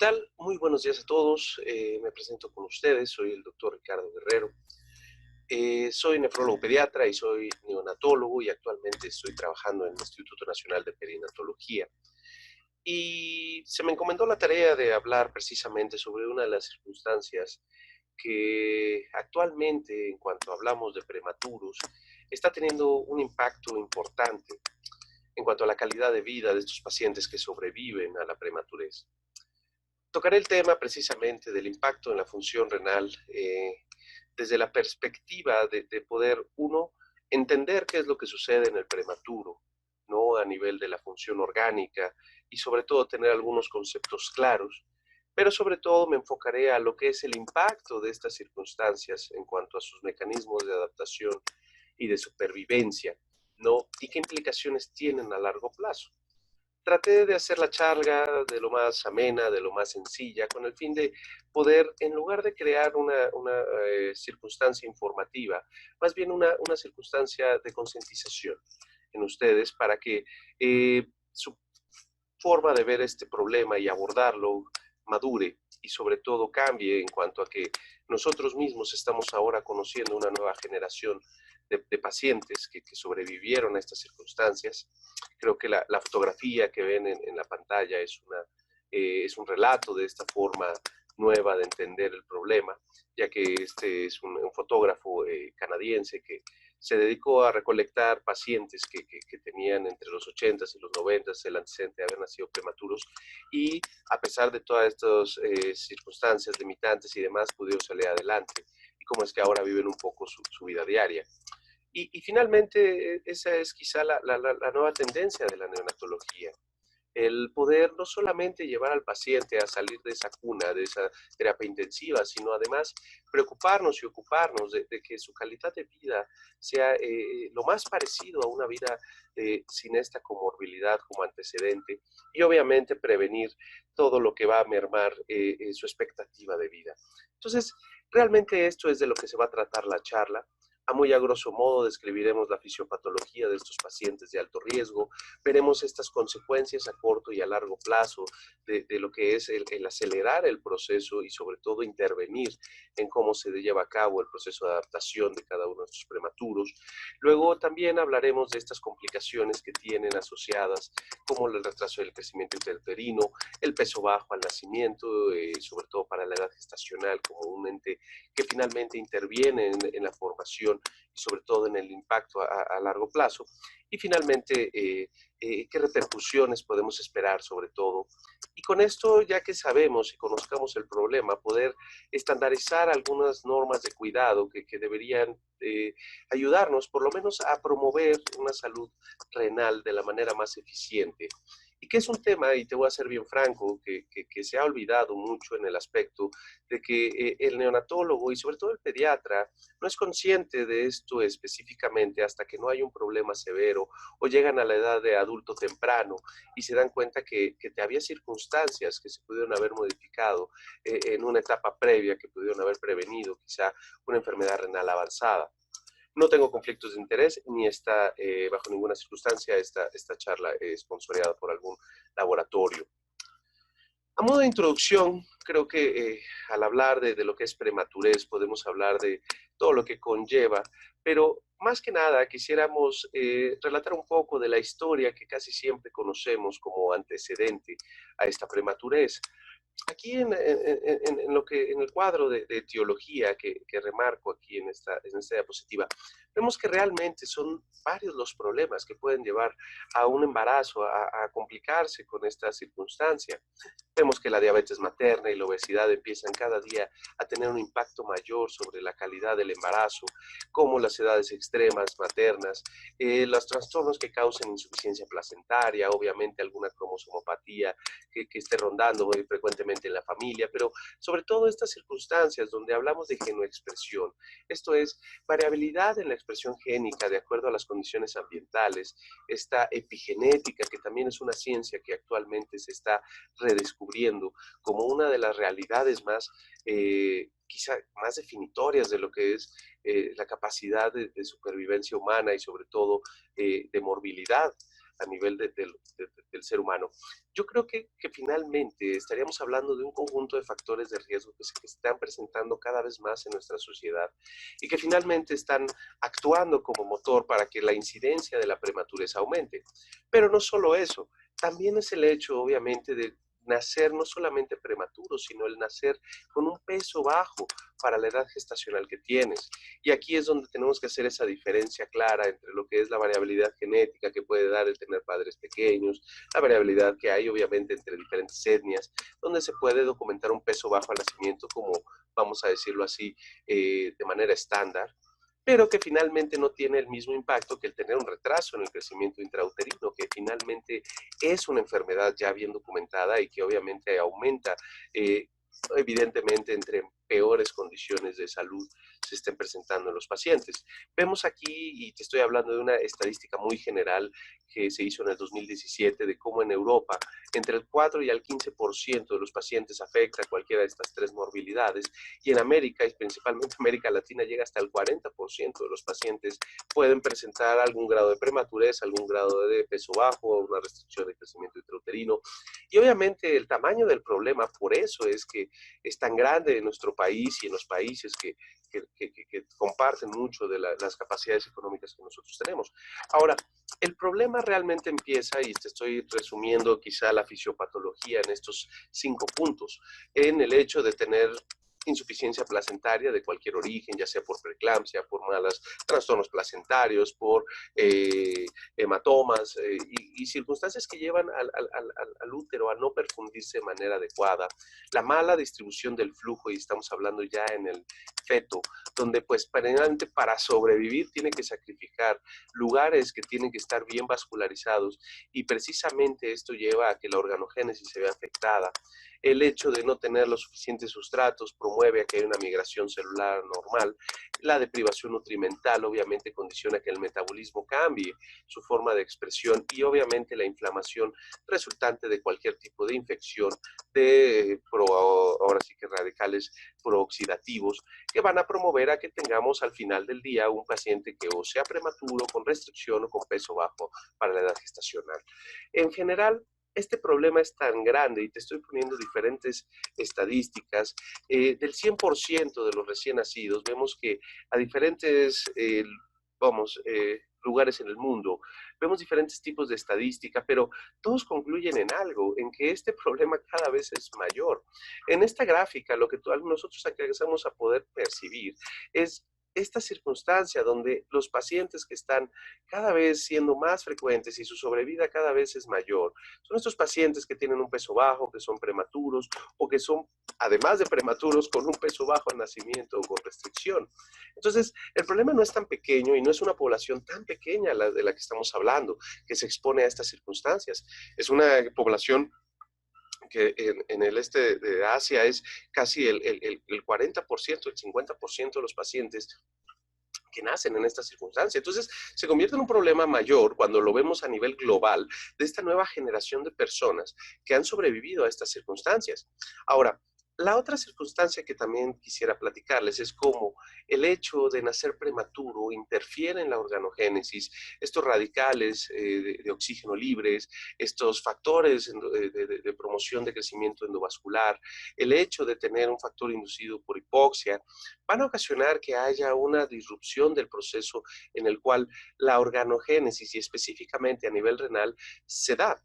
tal? Muy buenos días a todos. Me presento con ustedes. Soy el doctor Ricardo Guerrero. Soy nefrólogo pediatra y soy neonatólogo y actualmente estoy trabajando en el Instituto Nacional de Perinatología. Y se me encomendó la tarea de hablar precisamente sobre una de las circunstancias que actualmente, en cuanto hablamos de prematuros, está teniendo un impacto importante en cuanto a la calidad de vida de estos pacientes que sobreviven a la prematurez. Tocaré el tema precisamente del impacto en la función renal desde la perspectiva de poder, uno, entender qué es lo que sucede en el prematuro, ¿no? A nivel de la función orgánica y sobre todo tener algunos conceptos claros, pero sobre todo me enfocaré a lo que es el impacto de estas circunstancias en cuanto a sus mecanismos de adaptación y de supervivencia, ¿no? Y qué implicaciones tienen a largo plazo. Traté de hacer la charla de lo más amena, de lo más sencilla, con el fin de poder, en lugar de crear una circunstancia informativa, más bien una circunstancia de concientización en ustedes para que su forma de ver este problema y abordarlo madure y sobre todo cambie en cuanto a que nosotros mismos estamos ahora conociendo una nueva generación de pacientes que sobrevivieron a estas circunstancias. Creo que la fotografía que ven en la pantalla es un relato de esta forma nueva de entender el problema, ya que este es un fotógrafo canadiense que se dedicó a recolectar pacientes que tenían entre los 80 y los 90 el antecedente de haber nacido prematuros y a pesar de todas estas circunstancias limitantes y demás, pudieron salir adelante y cómo es que ahora viven un poco su vida diaria. Y finalmente, esa es quizá la nueva tendencia de la neonatología, el poder no solamente llevar al paciente a salir de esa cuna, de esa terapia intensiva, sino además preocuparnos y ocuparnos de que su calidad de vida sea lo más parecido a una vida sin esta comorbilidad como antecedente y obviamente prevenir todo lo que va a mermar su expectativa de vida. Entonces, realmente esto es de lo que se va a tratar la charla. A muy a grosso modo describiremos la fisiopatología de estos pacientes de alto riesgo, veremos estas consecuencias a corto y a largo plazo de lo que es el acelerar el proceso y sobre todo intervenir en cómo se lleva a cabo el proceso de adaptación de cada uno de estos prematuros. Luego también hablaremos de estas complicaciones que tienen asociadas como el retraso del crecimiento intrauterino, el peso bajo al nacimiento, sobre todo para la edad gestacional como un ente que finalmente interviene en la formación y sobre todo en el impacto a largo plazo. Y finalmente, qué repercusiones podemos esperar sobre todo. Y con esto, ya que sabemos y conozcamos el problema, poder estandarizar algunas normas de cuidado que deberían ayudarnos por lo menos a promover una salud renal de la manera más eficiente. Y que es un tema, y te voy a ser bien franco, que se ha olvidado mucho en el aspecto de que el neonatólogo y sobre todo el pediatra no es consciente de esto específicamente hasta que no hay un problema severo o llegan a la edad de adulto temprano y se dan cuenta que había circunstancias que se pudieron haber modificado en una etapa previa, que pudieron haber prevenido quizá una enfermedad renal avanzada. No tengo conflictos de interés ni está bajo ninguna circunstancia esta charla sponsoreada por algún laboratorio. A modo de introducción, creo que al hablar de lo que es prematurez podemos hablar de todo lo que conlleva, pero más que nada quisiéramos relatar un poco de la historia que casi siempre conocemos como antecedente a esta prematurez. Aquí en el cuadro de etiología que remarco aquí en esta diapositiva, vemos que realmente son varios los problemas que pueden llevar a un embarazo, a complicarse con esta circunstancia. Vemos que la diabetes materna y la obesidad empiezan cada día a tener un impacto mayor sobre la calidad del embarazo, como las edades extremas maternas, los trastornos que causan insuficiencia placentaria, obviamente alguna cromosomopatía que esté rondando muy frecuentemente en la familia, pero sobre todo estas circunstancias donde hablamos de genoexpresión, esto es variabilidad en la expresión génica de acuerdo a las condiciones ambientales, esta epigenética que también es una ciencia que actualmente se está redescubriendo como una de las realidades más, quizá más definitorias de lo que es la capacidad de supervivencia humana y sobre todo de morbilidad a nivel del ser humano. Yo creo que finalmente estaríamos hablando de un conjunto de factores de riesgo que se están presentando cada vez más en nuestra sociedad y que finalmente están actuando como motor para que la incidencia de la prematurez aumente. Pero no solo eso, también es el hecho, obviamente, de nacer no solamente prematuro, sino el nacer con un peso bajo para la edad gestacional que tienes. Y aquí es donde tenemos que hacer esa diferencia clara entre lo que es la variabilidad genética que puede dar el tener padres pequeños, la variabilidad que hay obviamente entre diferentes etnias, donde se puede documentar un peso bajo al nacimiento como, vamos a decirlo así, de manera estándar, pero que finalmente no tiene el mismo impacto que el tener un retraso en el crecimiento intrauterino, que finalmente es una enfermedad ya bien documentada y que obviamente aumenta evidentemente entre peores condiciones de salud se estén presentando en los pacientes. Vemos aquí, y te estoy hablando de una estadística muy general que se hizo en el 2017, de cómo en Europa entre el 4 y el 15% de los pacientes afecta cualquiera de estas tres morbilidades, y en América, y principalmente América Latina, llega hasta el 40% de los pacientes pueden presentar algún grado de prematurez, algún grado de peso bajo, una restricción de crecimiento intrauterino. Y obviamente el tamaño del problema, por eso es que es tan grande en nuestro país y en los países que comparten mucho de las capacidades económicas que nosotros tenemos. Ahora, el problema realmente empieza, y te estoy resumiendo quizá la fisiopatología en estos 5 puntos, en el hecho de tener insuficiencia placentaria de cualquier origen, ya sea por preeclampsia, por malos trastornos placentarios, por hematomas y circunstancias que llevan al útero a no perfundirse de manera adecuada, la mala distribución del flujo, y estamos hablando ya en el feto, donde pues para sobrevivir tiene que sacrificar lugares que tienen que estar bien vascularizados, y precisamente esto lleva a que la organogénesis se vea afectada. El hecho de no tener los suficientes sustratos promueve a que haya una migración celular normal. La deprivación nutrimental obviamente condiciona que el metabolismo cambie su forma de expresión, y obviamente la inflamación resultante de cualquier tipo de infección ahora sí que radicales prooxidativos, que van a promover a que tengamos al final del día un paciente que o sea prematuro, con restricción o con peso bajo para la edad gestacional. En general, este problema es tan grande, y te estoy poniendo diferentes estadísticas, del 100% de los recién nacidos, vemos que a diferentes, lugares en el mundo, vemos diferentes tipos de estadística, pero todos concluyen en algo, en que este problema cada vez es mayor. En esta gráfica, lo que nosotros alcanzamos a poder percibir es esta circunstancia donde los pacientes que están cada vez siendo más frecuentes y su sobrevida cada vez es mayor, son estos pacientes que tienen un peso bajo, que son prematuros o que son, además de prematuros, con un peso bajo al nacimiento o con restricción. Entonces, el problema no es tan pequeño y no es una población tan pequeña de la que estamos hablando, que se expone a estas circunstancias. Es una población que en el este de Asia es casi el 40%, el 50% de los pacientes que nacen en esta circunstancia. Entonces, se convierte en un problema mayor cuando lo vemos a nivel global de esta nueva generación de personas que han sobrevivido a estas circunstancias. Ahora, la otra circunstancia que también quisiera platicarles es cómo el hecho de nacer prematuro interfiere en la organogénesis, estos radicales de oxígeno libres, estos factores de promoción de crecimiento endovascular, el hecho de tener un factor inducido por hipoxia, van a ocasionar que haya una disrupción del proceso en el cual la organogénesis, y específicamente a nivel renal, se da.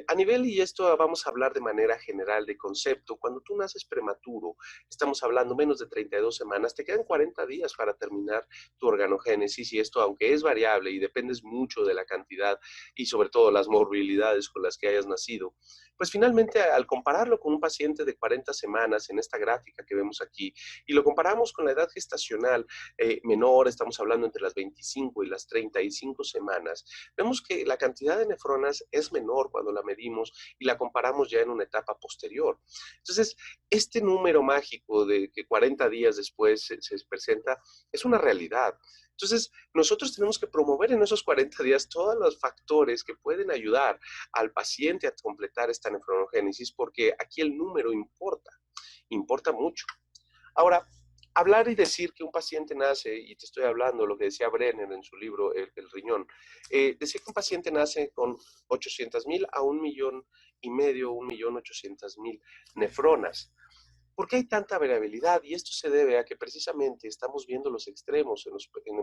A nivel, y esto vamos a hablar de manera general de concepto, cuando tú naces prematuro, estamos hablando menos de 32 semanas, te quedan 40 días para terminar tu organogénesis, y esto, aunque es variable y dependes mucho de la cantidad y sobre todo las morbilidades con las que hayas nacido, pues finalmente al compararlo con un paciente de 40 semanas en esta gráfica que vemos aquí, y lo comparamos con la edad gestacional menor, estamos hablando entre las 25 y las 35 semanas, vemos que la cantidad de nefronas es menor cuando la medimos y la comparamos ya en una etapa posterior. Entonces, este número mágico de que 40 días después se presenta es una realidad. Entonces, nosotros tenemos que promover en esos 40 días todos los factores que pueden ayudar al paciente a completar esta nefronogénesis, porque aquí el número importa mucho. Ahora, Hablar y decir que un paciente nace, y te estoy hablando lo que decía Brenner en su libro El riñón, decir que un paciente nace con 800,000 a 1,5 millones, 1,800,000 nefronas. ¿Por qué hay tanta variabilidad? Y esto se debe a que precisamente estamos viendo los extremos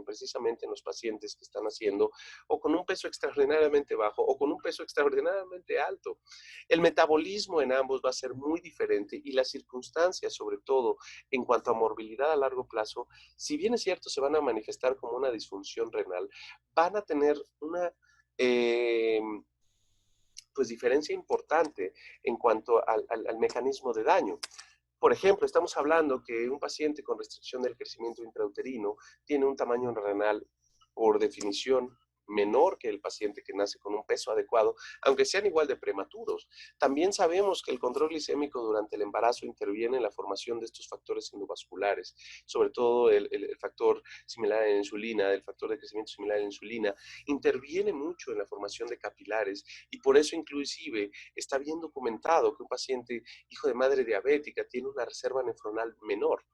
precisamente en los pacientes que están haciendo o con un peso extraordinariamente bajo o con un peso extraordinariamente alto. El metabolismo en ambos va a ser muy diferente y las circunstancias, sobre todo en cuanto a morbilidad a largo plazo, si bien es cierto se van a manifestar como una disfunción renal, van a tener una eh, pues diferencia importante en cuanto al mecanismo de daño. Por ejemplo, estamos hablando que un paciente con restricción del crecimiento intrauterino tiene un tamaño renal, por definición, menor que el paciente que nace con un peso adecuado, aunque sean igual de prematuros. También sabemos que el control glicémico durante el embarazo interviene en la formación de estos factores endovasculares, sobre todo el factor similar a la insulina, el factor de crecimiento similar a la insulina, interviene mucho en la formación de capilares y por eso inclusive está bien documentado que un paciente hijo de madre diabética tiene una reserva nefronal menor.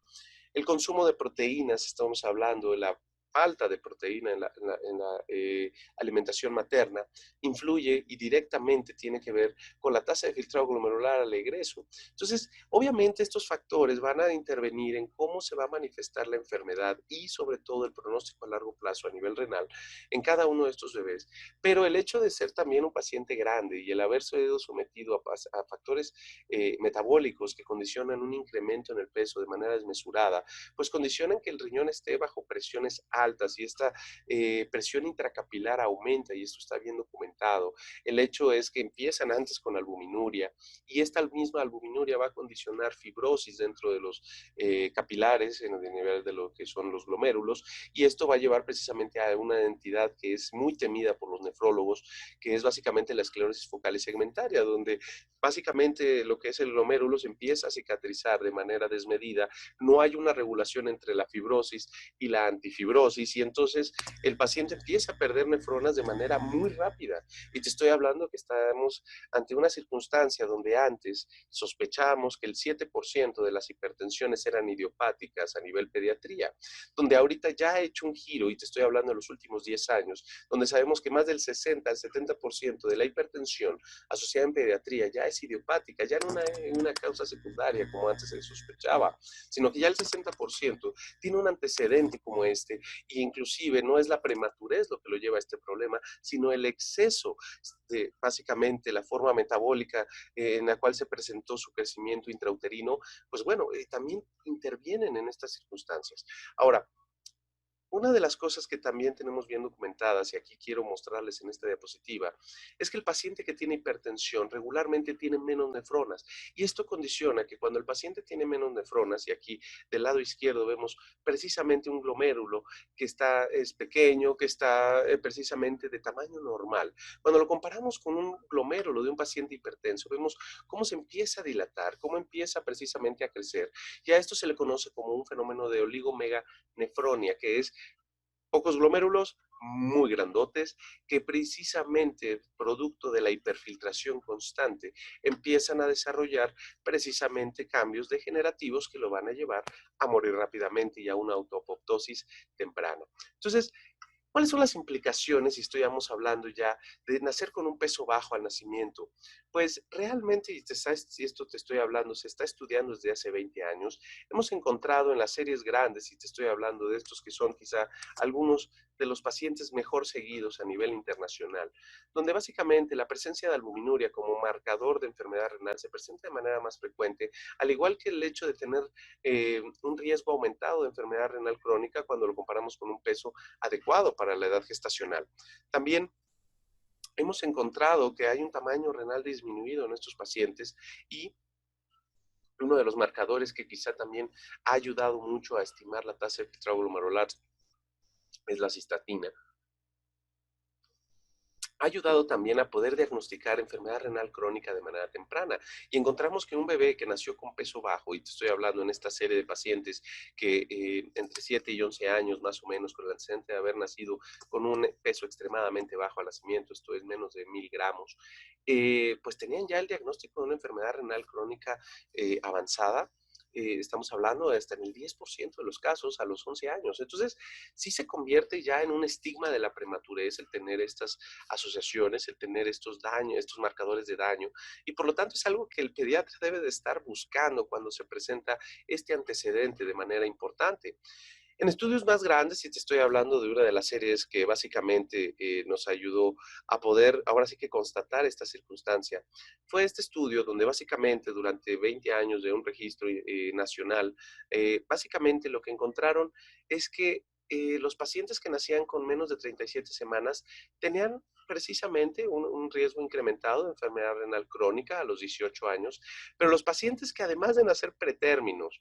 El consumo de proteínas, estamos hablando de la falta de proteína en la alimentación materna, influye y directamente tiene que ver con la tasa de filtrado glomerular al egreso. Entonces, obviamente estos factores van a intervenir en cómo se va a manifestar la enfermedad y sobre todo el pronóstico a largo plazo a nivel renal en cada uno de estos bebés. Pero el hecho de ser también un paciente grande y el haber sido sometido a factores metabólicos que condicionan un incremento en el peso de manera desmesurada, pues condicionan que el riñón esté bajo presiones altas y esta presión intracapilar aumenta y esto está bien documentado. El hecho es que empiezan antes con albuminuria y esta misma albuminuria va a condicionar fibrosis dentro de los capilares en el nivel de lo que son los glomérulos y esto va a llevar precisamente a una entidad que es muy temida por los nefrólogos, que es básicamente la esclerosis focal y segmentaria, donde básicamente lo que es el glomérulo se empieza a cicatrizar de manera desmedida, no hay una regulación entre la fibrosis y la antifibrosis y entonces el paciente empieza a perder nefronas de manera muy rápida. Y te estoy hablando que estamos ante una circunstancia donde antes sospechábamos que el 7% de las hipertensiones eran idiopáticas a nivel pediatría, donde ahorita ya ha hecho un giro, y te estoy hablando de los últimos 10 años, donde sabemos que más del 60 al 70% de la hipertensión asociada en pediatría ya es idiopática, ya no una causa secundaria como antes se sospechaba, sino que ya el 60% tiene un antecedente como este, e inclusive no es la prematurez lo que lo lleva a este problema, sino el exceso de básicamente la forma metabólica en la cual se presentó su crecimiento intrauterino, pues bueno, también intervienen en estas circunstancias. Ahora, una de las cosas que también tenemos bien documentadas, y aquí quiero mostrarles en esta diapositiva, es que el paciente que tiene hipertensión regularmente tiene menos nefronas. Y esto condiciona que cuando el paciente tiene menos nefronas, y aquí del lado izquierdo vemos precisamente un glomérulo que es pequeño, que está precisamente de tamaño normal. Cuando lo comparamos con un glomérulo de un paciente hipertenso, vemos cómo se empieza a dilatar, cómo empieza precisamente a crecer. Y a esto se le conoce como un fenómeno de oligomeganefronia, que es pocos glomérulos muy grandotes que precisamente producto de la hiperfiltración constante empiezan a desarrollar precisamente cambios degenerativos que lo van a llevar a morir rápidamente y a una autoapoptosis temprana. Entonces, ¿cuáles son las implicaciones si estamos hablando ya de nacer con un peso bajo al nacimiento? Pues realmente, si esto te estoy hablando, se está estudiando desde hace 20 años. Hemos encontrado en las series grandes, y te estoy hablando de estos que son quizá algunos de los pacientes mejor seguidos a nivel internacional, donde básicamente la presencia de albuminuria como marcador de enfermedad renal se presenta de manera más frecuente, al igual que el hecho de tener un riesgo aumentado de enfermedad renal crónica cuando lo comparamos con un peso adecuado para la edad gestacional. También hemos encontrado que hay un tamaño renal disminuido en estos pacientes y uno de los marcadores que quizá también ha ayudado mucho a estimar la tasa de filtrado glomerular es la cistatina. Ha ayudado también a poder diagnosticar enfermedad renal crónica de manera temprana. Y encontramos que un bebé que nació con peso bajo, y te estoy hablando en esta serie de pacientes que entre 7 y 11 años más o menos, con el antecedente de haber nacido con un peso extremadamente bajo al nacimiento, esto es menos de 1,000 gramos, pues tenían ya el diagnóstico de una enfermedad renal crónica avanzada, estamos hablando de hasta en el 10% de los casos a los 11 años. Entonces, sí se convierte ya en un estigma de la prematurez el tener estas asociaciones, el tener estos daños, estos marcadores de daño, y por lo tanto es algo que el pediatra debe de estar buscando cuando se presenta este antecedente de manera importante. En estudios más grandes, y te estoy hablando de una de las series que básicamente nos ayudó a poder, ahora sí que constatar esta circunstancia, fue este estudio donde básicamente durante 20 años de un registro nacional, básicamente lo que encontraron es que los pacientes que nacían con menos de 37 semanas tenían precisamente un riesgo incrementado de enfermedad renal crónica a los 18 años, pero los pacientes que además de nacer pretérminos,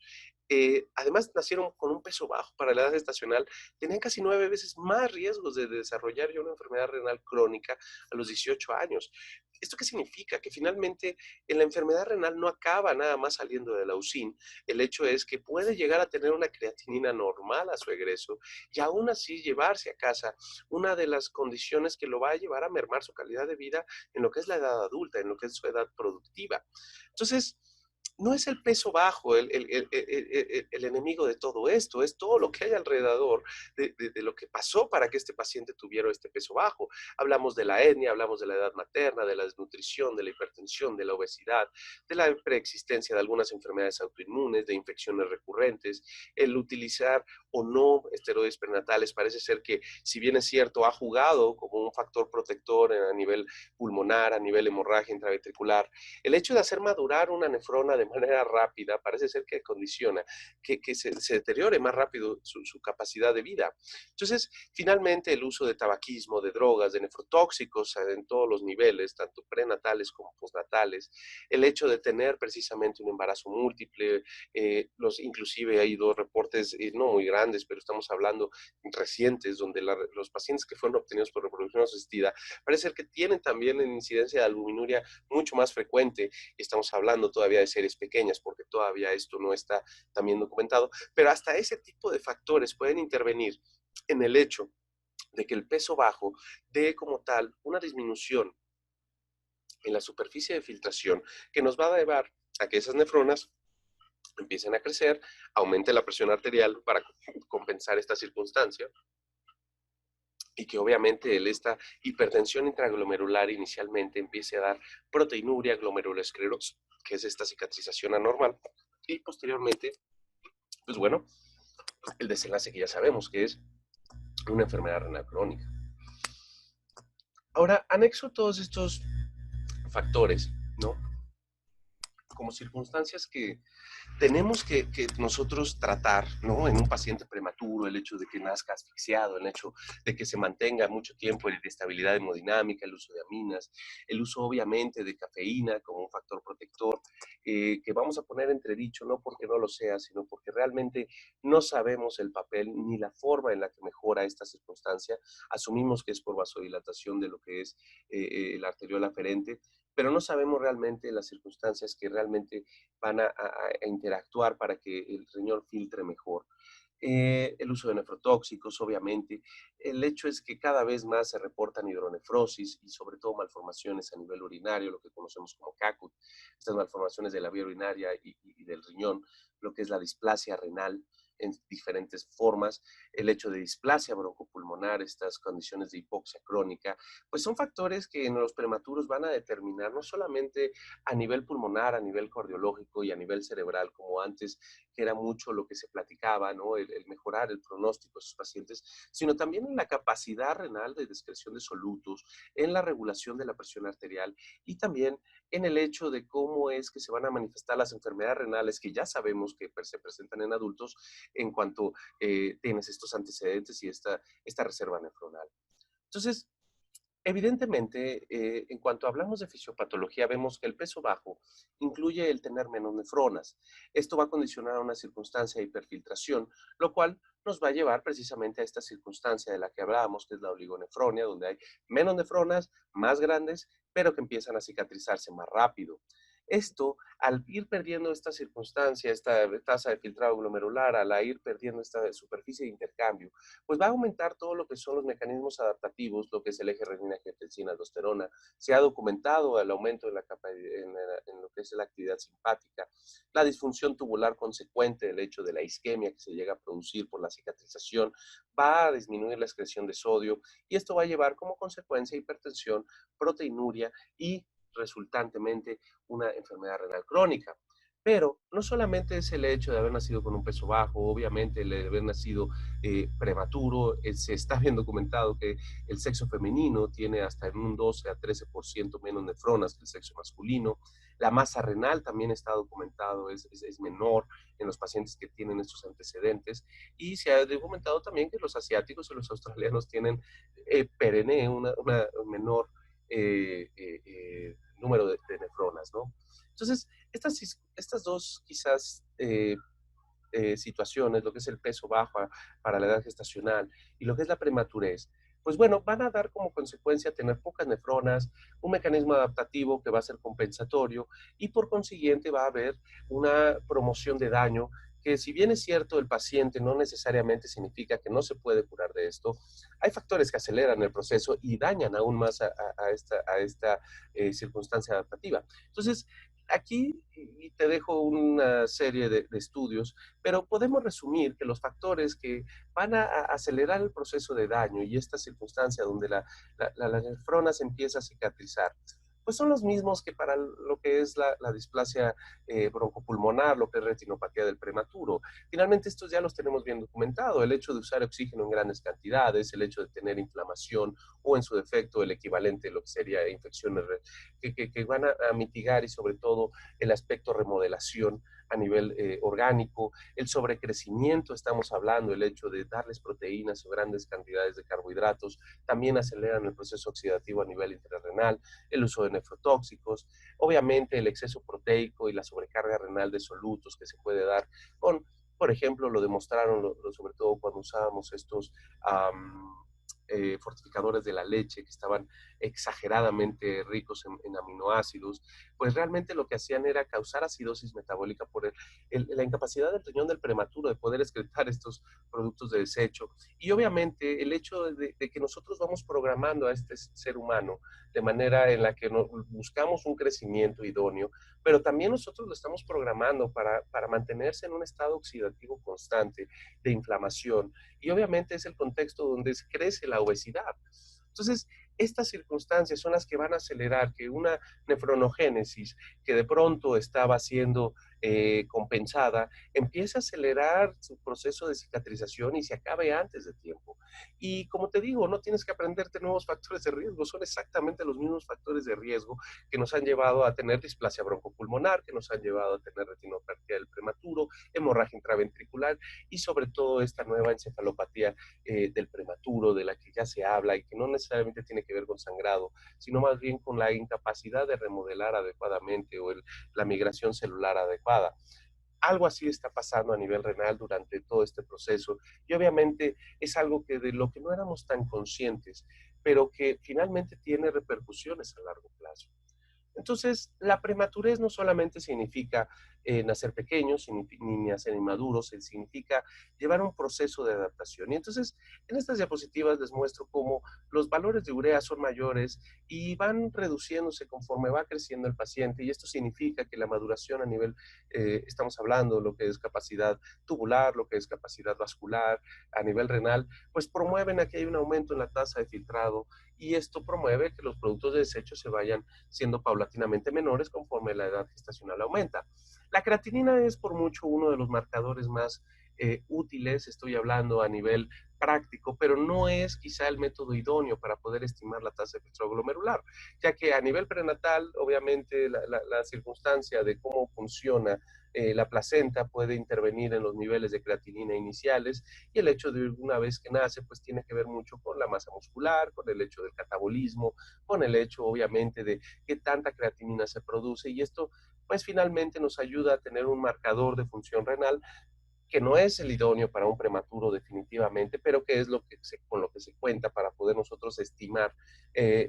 además nacieron con un peso bajo para la edad estacional, tenían casi 9 veces más riesgos de desarrollar ya una enfermedad renal crónica a los 18 años. ¿Esto qué significa? Que finalmente en la enfermedad renal no acaba nada más saliendo de la UCIN. El hecho es que puede llegar a tener una creatinina normal a su egreso y aún así llevarse a casa una de las condiciones que lo va a llevar a mermar su calidad de vida en lo que es la edad adulta, en lo que es su edad productiva. Entonces, no es el peso bajo el enemigo de todo esto, es todo lo que hay alrededor de lo que pasó para que este paciente tuviera este peso bajo. Hablamos de la etnia, hablamos de la edad materna, de la desnutrición, de la hipertensión, de la obesidad, de la preexistencia de algunas enfermedades autoinmunes, de infecciones recurrentes, el utilizar o no esteroides prenatales. Parece ser que, si bien es cierto, ha jugado como un factor protector a nivel pulmonar, a nivel hemorragia intraventricular, el hecho de hacer madurar una nefrona de manera rápida parece ser que condiciona que se deteriore más rápido su capacidad de vida. Entonces, finalmente, el uso de tabaquismo, de drogas, de nefrotóxicos en todos los niveles, tanto prenatales como postnatales, el hecho de tener precisamente un embarazo múltiple, inclusive hay dos reportes no muy grandes, pero estamos hablando recientes, donde los pacientes que fueron obtenidos por reproducción asistida parece ser que tienen también en incidencia de albuminuria mucho más frecuente, y estamos hablando todavía de series pequeñas porque todavía esto no está también documentado, pero hasta ese tipo de factores pueden intervenir en el hecho de que el peso bajo dé como tal una disminución en la superficie de filtración que nos va a llevar a que esas nefronas empiecen a crecer, aumente la presión arterial para compensar esta circunstancia, y que obviamente esta hipertensión intraglomerular inicialmente empiece a dar proteinuria, glomerulosclerosis, que es esta cicatrización anormal, y posteriormente, pues bueno, el desenlace que ya sabemos, que es una enfermedad renal crónica. Ahora, anexo todos estos factores, ¿no? Como circunstancias que tenemos que nosotros tratar, ¿no? En un paciente prematuro, el hecho de que nazca asfixiado, el hecho de que se mantenga mucho tiempo en estabilidad hemodinámica, el uso de aminas, el uso obviamente de cafeína como un factor protector, que vamos a poner entredicho no porque no lo sea, sino porque realmente no sabemos el papel ni la forma en la que mejora esta circunstancia. Asumimos que es por vasodilatación de lo que es la arteriola aferente, pero no sabemos realmente las circunstancias que realmente van a interactuar para que el riñón filtre mejor. El uso de nefrotóxicos, obviamente. El hecho es que cada vez más se reportan hidronefrosis y sobre todo malformaciones a nivel urinario, lo que conocemos como CACUT, estas malformaciones de la vía urinaria y del riñón, lo que es la displasia renal en diferentes formas, el hecho de displasia broncopulmonar, estas condiciones de hipoxia crónica, pues son factores que en los prematuros van a determinar no solamente a nivel pulmonar, a nivel cardiológico y a nivel cerebral, como antes, que era mucho lo que se platicaba, ¿no? El mejorar el pronóstico de sus pacientes, sino también en la capacidad renal de excreción de solutos, en la regulación de la presión arterial y también en el hecho de cómo es que se van a manifestar las enfermedades renales que ya sabemos que se presentan en adultos en cuanto tienes estos antecedentes y esta reserva nefronal. Entonces, evidentemente, en cuanto hablamos de fisiopatología, vemos que el peso bajo incluye el tener menos nefronas. Esto va a condicionar a una circunstancia de hiperfiltración, lo cual nos va a llevar precisamente a esta circunstancia de la que hablábamos, que es la oligonefronia, donde hay menos nefronas, más grandes, pero que empiezan a cicatrizarse más rápido. Esto, al ir perdiendo esta circunstancia, esta tasa de filtrado glomerular, al ir perdiendo esta superficie de intercambio, pues va a aumentar todo lo que son los mecanismos adaptativos, lo que es el eje renina-angiotensina-aldosterona. Se ha documentado el aumento de la capa, en lo que es la actividad simpática, la disfunción tubular consecuente del hecho de la isquemia que se llega a producir por la cicatrización, va a disminuir la excreción de sodio y esto va a llevar como consecuencia hipertensión, proteinuria y resultantemente una enfermedad renal crónica. Pero no solamente es el hecho de haber nacido con un peso bajo, obviamente el de haber nacido prematuro, se está bien documentado que el sexo femenino tiene hasta en un 12 a 13% menos nefronas que el sexo masculino. La masa renal también está documentado, es menor en los pacientes que tienen estos antecedentes. Y se ha documentado también que los asiáticos y los australianos tienen perenne, una menor número de nefronas, ¿no? Entonces, estas dos quizás situaciones, lo que es el peso bajo para la edad gestacional y lo que es la prematurez, pues bueno, van a dar como consecuencia tener pocas nefronas, un mecanismo adaptativo que va a ser compensatorio y por consiguiente va a haber una promoción de daño que si bien es cierto el paciente no necesariamente significa que no se puede curar de esto, hay factores que aceleran el proceso y dañan aún más a esta circunstancia adaptativa. Entonces, aquí y te dejo una serie de estudios, pero podemos resumir que los factores que van a acelerar el proceso de daño y esta circunstancia donde la nefrona se empieza a cicatrizar, pues son los mismos que para lo que es la displasia broncopulmonar, lo que es retinopatía del prematuro. Finalmente, estos ya los tenemos bien documentados. El hecho de usar oxígeno en grandes cantidades, el hecho de tener inflamación o en su defecto el equivalente, lo que sería infecciones que van a mitigar y sobre todo el aspecto remodelación a nivel orgánico, el sobrecrecimiento, estamos hablando, el hecho de darles proteínas o grandes cantidades de carbohidratos, también aceleran el proceso oxidativo a nivel intrarrenal, el uso de nefrotóxicos, obviamente el exceso proteico y la sobrecarga renal de solutos que se puede dar con, por ejemplo, lo demostraron sobre todo cuando usábamos estos fortificadores de la leche que estaban exageradamente ricos en aminoácidos, pues realmente lo que hacían era causar acidosis metabólica por la incapacidad del riñón del prematuro de poder excretar estos productos de desecho. Y obviamente el hecho de que nosotros vamos programando a este ser humano de manera en la que buscamos un crecimiento idóneo, pero también nosotros lo estamos programando para mantenerse en un estado oxidativo constante de inflamación. Y obviamente es el contexto donde crece la obesidad. Entonces, estas circunstancias son las que van a acelerar que una nefronogénesis que de pronto estaba siendo compensada empiece a acelerar su proceso de cicatrización y se acabe antes de tiempo. Y como te digo, no tienes que aprenderte nuevos factores de riesgo, son exactamente los mismos factores de riesgo que nos han llevado a tener displasia broncopulmonar, que nos han llevado a tener retinopatía del prematuro, hemorragia intraventricular y sobre todo esta nueva encefalopatía del prematuro, de la que ya se habla y que no necesariamente tiene que ver con sangrado, sino más bien con la incapacidad de remodelar adecuadamente o la migración celular adecuada. Algo así está pasando a nivel renal durante todo este proceso y obviamente es algo que de lo que no éramos tan conscientes, pero que finalmente tiene repercusiones a largo plazo. Entonces, la prematurez no solamente significa nacer pequeños, ni nacer inmaduros, significa llevar un proceso de adaptación. Y entonces, en estas diapositivas les muestro cómo los valores de urea son mayores y van reduciéndose conforme va creciendo el paciente. Y esto significa que la maduración a nivel, estamos hablando, lo que es capacidad tubular, lo que es capacidad vascular, a nivel renal, pues promueven aquí hay un aumento en la tasa de filtrado y esto promueve que los productos de desecho se vayan siendo paulatinamente menores conforme la edad gestacional aumenta. La creatinina es por mucho uno de los marcadores más útiles, estoy hablando a nivel práctico, pero no es quizá el método idóneo para poder estimar la tasa de filtrado glomerular, ya que a nivel prenatal, obviamente, la circunstancia de cómo funciona la placenta puede intervenir en los niveles de creatinina iniciales y el hecho de una vez que nace, pues tiene que ver mucho con la masa muscular, con el hecho del catabolismo, con el hecho obviamente de qué tanta creatinina se produce y esto pues finalmente nos ayuda a tener un marcador de función renal que no es el idóneo para un prematuro definitivamente, pero que es con lo que se cuenta para poder nosotros estimar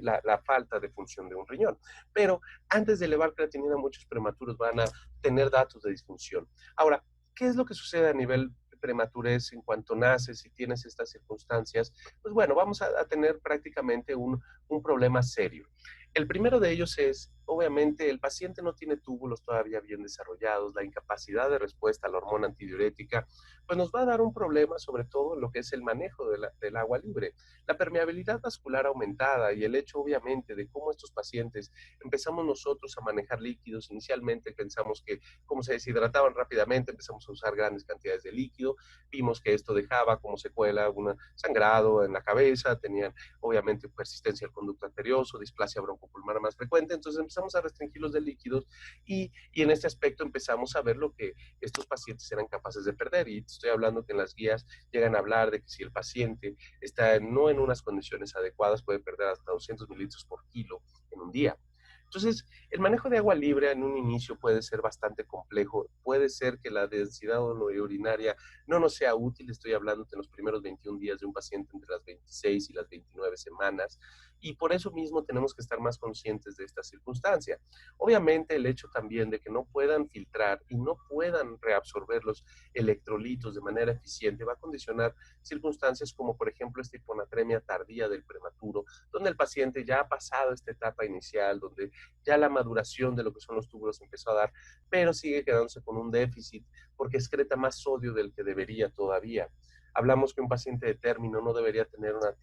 la falta de función de un riñón. Pero antes de elevar creatinina, muchos prematuros van a tener datos de disfunción. Ahora, ¿qué es lo que sucede a nivel prematurez en cuanto naces y tienes estas circunstancias? Pues bueno, vamos a tener prácticamente un problema serio. El primero de ellos es, obviamente, el paciente no tiene túbulos todavía bien desarrollados, la incapacidad de respuesta a la hormona antidiurética, pues nos va a dar un problema, sobre todo en lo que es el manejo del agua libre. La permeabilidad vascular aumentada y el hecho, obviamente, de cómo estos pacientes empezamos nosotros a manejar líquidos. Inicialmente pensamos que, como se deshidrataban rápidamente, empezamos a usar grandes cantidades de líquido, vimos que esto dejaba como secuela un sangrado en la cabeza, tenían obviamente persistencia del conducto arterioso, displasia broncopulmonar más frecuente, entonces empezamos a restringirlos de líquidos y en este aspecto empezamos a ver lo que estos pacientes eran capaces de perder, y estoy hablando que en las guías llegan a hablar de que si el paciente está no en unas condiciones adecuadas puede perder hasta 200 mililitros por kilo en un día. Entonces, el manejo de agua libre en un inicio puede ser bastante complejo. Puede ser que la densidad urinaria no nos sea útil. Estoy hablando de los primeros 21 días de un paciente entre las 26 y las 29 semanas. Y por eso mismo tenemos que estar más conscientes de esta circunstancia. Obviamente, el hecho también de que no puedan filtrar y no puedan reabsorber los electrolitos de manera eficiente va a condicionar circunstancias como, por ejemplo, esta hiponatremia tardía del prematuro, donde el paciente ya ha pasado esta etapa inicial, donde ya la maduración de lo que son los túbulos empezó a dar, pero sigue quedándose con un déficit porque excreta más sodio del que debería todavía. Hablamos que un paciente de término no debería tener una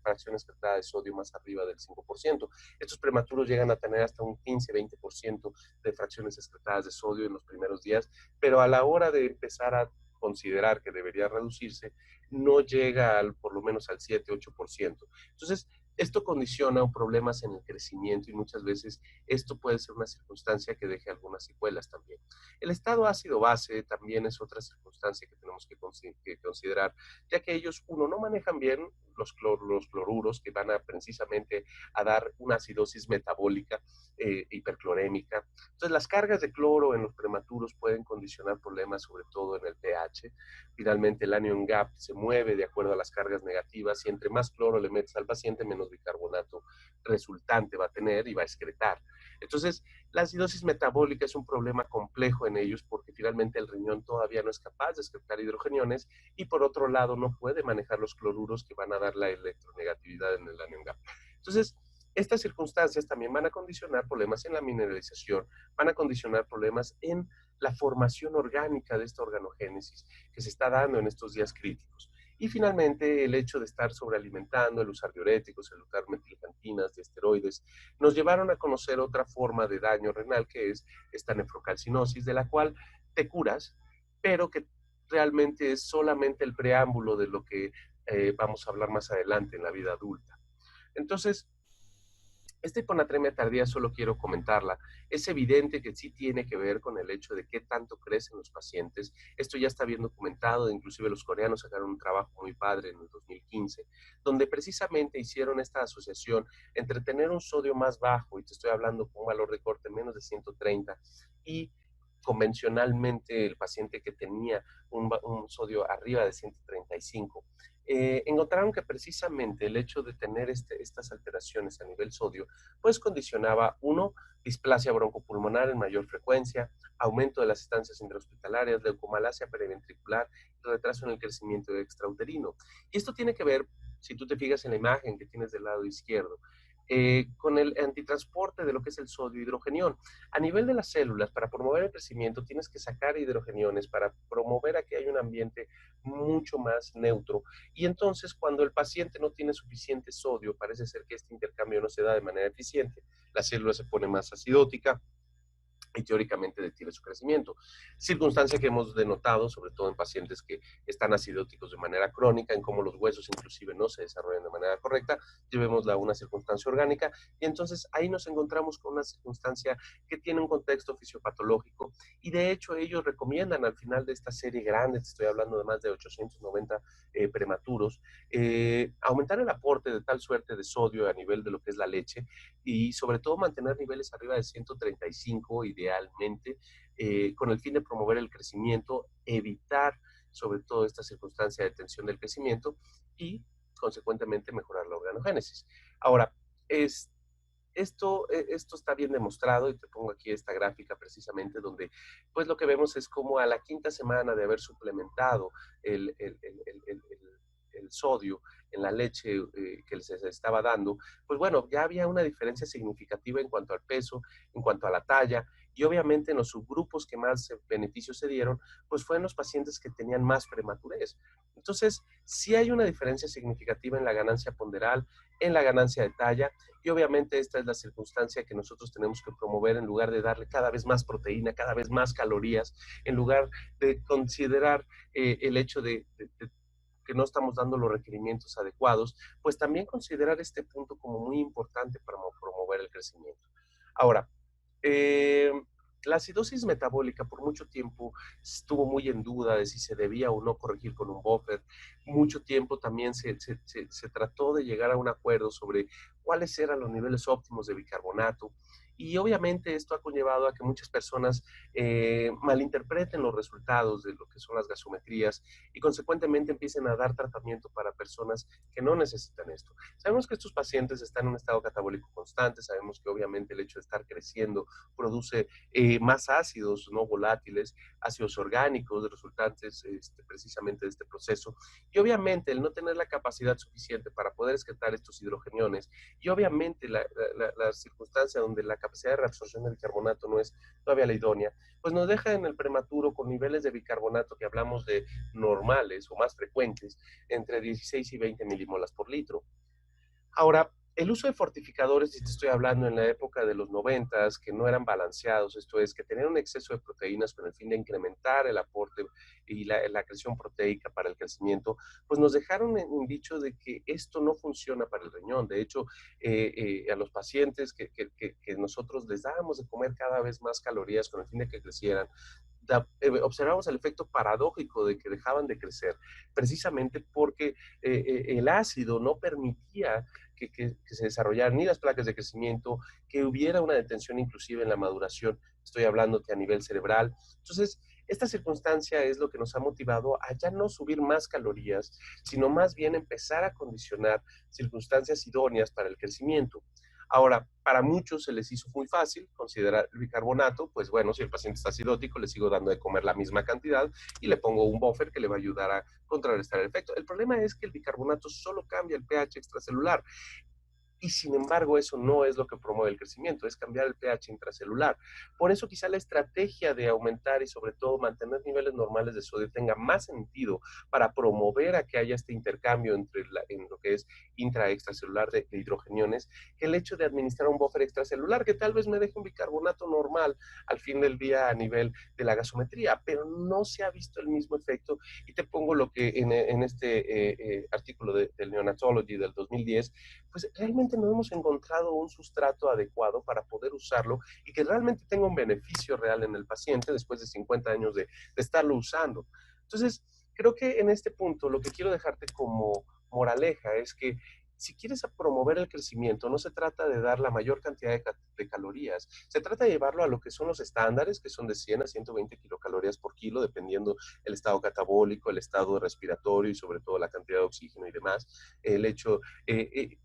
fracción excretada de sodio más arriba del 5%. Estos prematuros llegan a tener hasta un 15-20% de fracciones excretadas de sodio en los primeros días, pero a la hora de empezar a considerar que debería reducirse, no llega por lo menos al 7-8%. Entonces, esto condiciona problemas en el crecimiento y muchas veces esto puede ser una circunstancia que deje algunas secuelas también. El estado ácido base también es otra circunstancia que tenemos que considerar, ya que ellos, uno, no manejan bien los cloruros que van a precisamente a dar una acidosis metabólica hiperclorémica. Entonces, las cargas de cloro en los prematuros pueden condicionar problemas, sobre todo en el pH. Finalmente, el anion gap se mueve de acuerdo a las cargas negativas y entre más cloro le metes al paciente, menos bicarbonato resultante va a tener y va a excretar. Entonces, la acidosis metabólica es un problema complejo en ellos porque finalmente el riñón todavía no es capaz de excretar hidrogeniones y por otro lado no puede manejar los cloruros que van a dar la electronegatividad en el anion gap. Entonces, estas circunstancias también van a condicionar problemas en la mineralización, van a condicionar problemas en la formación orgánica de esta organogénesis que se está dando en estos días críticos. Y finalmente, el hecho de estar sobrealimentando, el usar diuréticos, el usar metilcantinas, de esteroides, nos llevaron a conocer otra forma de daño renal que es esta nefrocalcinosis, de la cual te curas, pero que realmente es solamente el preámbulo de lo que vamos a hablar más adelante en la vida adulta. Entonces, esta hiponatremia tardía solo quiero comentarla. Es evidente que sí tiene que ver con el hecho de qué tanto crecen los pacientes. Esto ya está bien documentado, inclusive los coreanos sacaron un trabajo muy padre en el 2015, donde precisamente hicieron esta asociación entre tener un sodio más bajo, y te estoy hablando con un valor de corte menos de 130, y convencionalmente el paciente que tenía un sodio arriba de 135, encontraron que precisamente el hecho de tener estas alteraciones a nivel sodio, pues condicionaba, uno, displasia broncopulmonar en mayor frecuencia, aumento de las estancias intrahospitalarias, leucomalacia periventricular, retraso en el crecimiento extrauterino. Y esto tiene que ver, si tú te fijas en la imagen que tienes del lado izquierdo, con el antitransporte de lo que es el sodio hidrogenión. A nivel de las células, para promover el crecimiento, tienes que sacar hidrogeniones para promover a que haya un ambiente mucho más neutro. Y entonces, cuando el paciente no tiene suficiente sodio, parece ser que este intercambio no se da de manera eficiente. La célula se pone más acidótica y teóricamente detiene su crecimiento. Circunstancia que hemos denotado, sobre todo en pacientes que están acidóticos de manera crónica, en cómo los huesos inclusive no se desarrollan de manera correcta, llevémosla a una circunstancia orgánica, y entonces ahí nos encontramos con una circunstancia que tiene un contexto fisiopatológico, y de hecho ellos recomiendan al final de esta serie grande, te estoy hablando de más de 890 prematuros, aumentar el aporte de tal suerte de sodio a nivel de lo que es la leche, y sobre todo mantener niveles arriba de 135 idealmente, con el fin de promover el crecimiento, evitar sobre todo esta circunstancia de tensión del crecimiento y, consecuentemente, mejorar la organogénesis. Ahora, es, esto está bien demostrado, y te pongo aquí esta gráfica precisamente donde pues lo que vemos es como a la quinta semana de haber suplementado el, el, el, el, el, el sodio en la leche que se estaba dando, pues bueno, ya había una diferencia significativa en cuanto al peso, en cuanto a la talla, y obviamente en los subgrupos que más beneficios se dieron, pues fue en los pacientes que tenían más prematurez. Entonces, sí hay una diferencia significativa en la ganancia ponderal, en la ganancia de talla, y obviamente esta es la circunstancia que nosotros tenemos que promover en lugar de darle cada vez más proteína, cada vez más calorías, en lugar de considerar el hecho de que no estamos dando los requerimientos adecuados, pues también considerar este punto como muy importante para promover el crecimiento. Ahora, eh, la acidosis metabólica por mucho tiempo estuvo muy en duda de si se debía o no corregir con un buffer. Mucho tiempo también se trató de llegar a un acuerdo sobre cuáles eran los niveles óptimos de bicarbonato. Y obviamente esto ha conllevado a que muchas personas malinterpreten los resultados de lo que son las gasometrías y consecuentemente empiecen a dar tratamiento para personas que no necesitan esto. Sabemos que estos pacientes están en un estado catabólico constante, sabemos que obviamente el hecho de estar creciendo produce más ácidos no volátiles, ácidos orgánicos resultantes precisamente de este proceso. Y obviamente el no tener la capacidad suficiente para poder excretar estos hidrogeniones y obviamente la circunstancia donde la capacidad de reabsorción del bicarbonato no es todavía la idónea, pues nos deja en el prematuro con niveles de bicarbonato que hablamos de normales o más frecuentes, entre 16 y 20 milimolas por litro. Ahora, el uso de fortificadores, si te estoy hablando en la época de los 90, que no eran balanceados, esto es, que tenían un exceso de proteínas con el fin de incrementar el aporte y la creación proteica para el crecimiento, pues nos dejaron en dicho de que esto no funciona para el riñón. De hecho, a los pacientes que nosotros les dábamos de comer cada vez más calorías con el fin de que crecieran, observamos el efecto paradójico de que dejaban de crecer, precisamente porque el ácido no permitía que se desarrollaran ni las placas de crecimiento, que hubiera una detención inclusive en la maduración, estoy hablando que a nivel cerebral. Entonces, esta circunstancia es lo que nos ha motivado a ya no subir más calorías, sino más bien empezar a condicionar circunstancias idóneas para el crecimiento. Ahora, para muchos se les hizo muy fácil considerar el bicarbonato, pues bueno, si el paciente está acidótico, le sigo dando de comer la misma cantidad y le pongo un buffer que le va a ayudar a contrarrestar el efecto. El problema es que el bicarbonato solo cambia el pH extracelular. Y sin embargo, eso no es lo que promueve el crecimiento, es cambiar el pH intracelular. Por eso quizá la estrategia de aumentar y sobre todo mantener niveles normales de sodio tenga más sentido para promover a que haya este intercambio en lo que es intra-extracelular de hidrogeniones, que el hecho de administrar un buffer extracelular que tal vez me deje un bicarbonato normal al fin del día a nivel de la gasometría, pero no se ha visto el mismo efecto. Y te pongo lo que en este artículo del Neonatology del 2010, pues realmente no hemos encontrado un sustrato adecuado para poder usarlo y que realmente tenga un beneficio real en el paciente después de 50 años de estarlo usando. Entonces, creo que en este punto lo que quiero dejarte como moraleja es que si quieres promover el crecimiento, no se trata de dar la mayor cantidad de calorías, se trata de llevarlo a lo que son los estándares, que son de 100 a 120 kilocalorías por kilo, dependiendo el estado catabólico, el estado respiratorio y sobre todo la cantidad de oxígeno y demás. El hecho,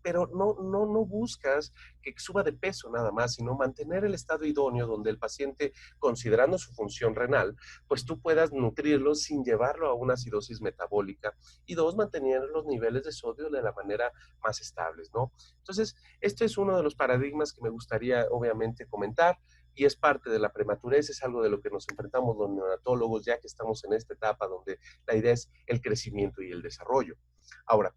pero no buscas que suba de peso nada más, sino mantener el estado idóneo donde el paciente, considerando su función renal, pues tú puedas nutrirlo sin llevarlo a una acidosis metabólica y dos, mantener los niveles de sodio de la manera más estables, ¿no? Entonces, este es uno de los paradigmas que me gustaría obviamente comentar y es parte de la prematurez, es algo de lo que nos enfrentamos los neonatólogos ya que estamos en esta etapa donde la idea es el crecimiento y el desarrollo. Ahora,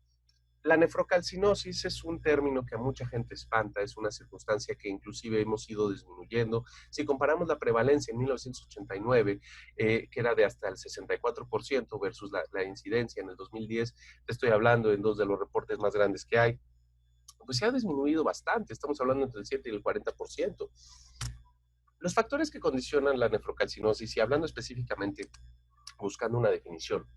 la nefrocalcinosis es un término que a mucha gente espanta, es una circunstancia que inclusive hemos ido disminuyendo. Si comparamos la prevalencia en 1989, que era de hasta el 64% versus la incidencia en el 2010, te estoy hablando en dos de los reportes más grandes que hay, pues se ha disminuido bastante, estamos hablando entre el 7 y el 40%. Los factores que condicionan la nefrocalcinosis, y hablando específicamente, buscando una definición,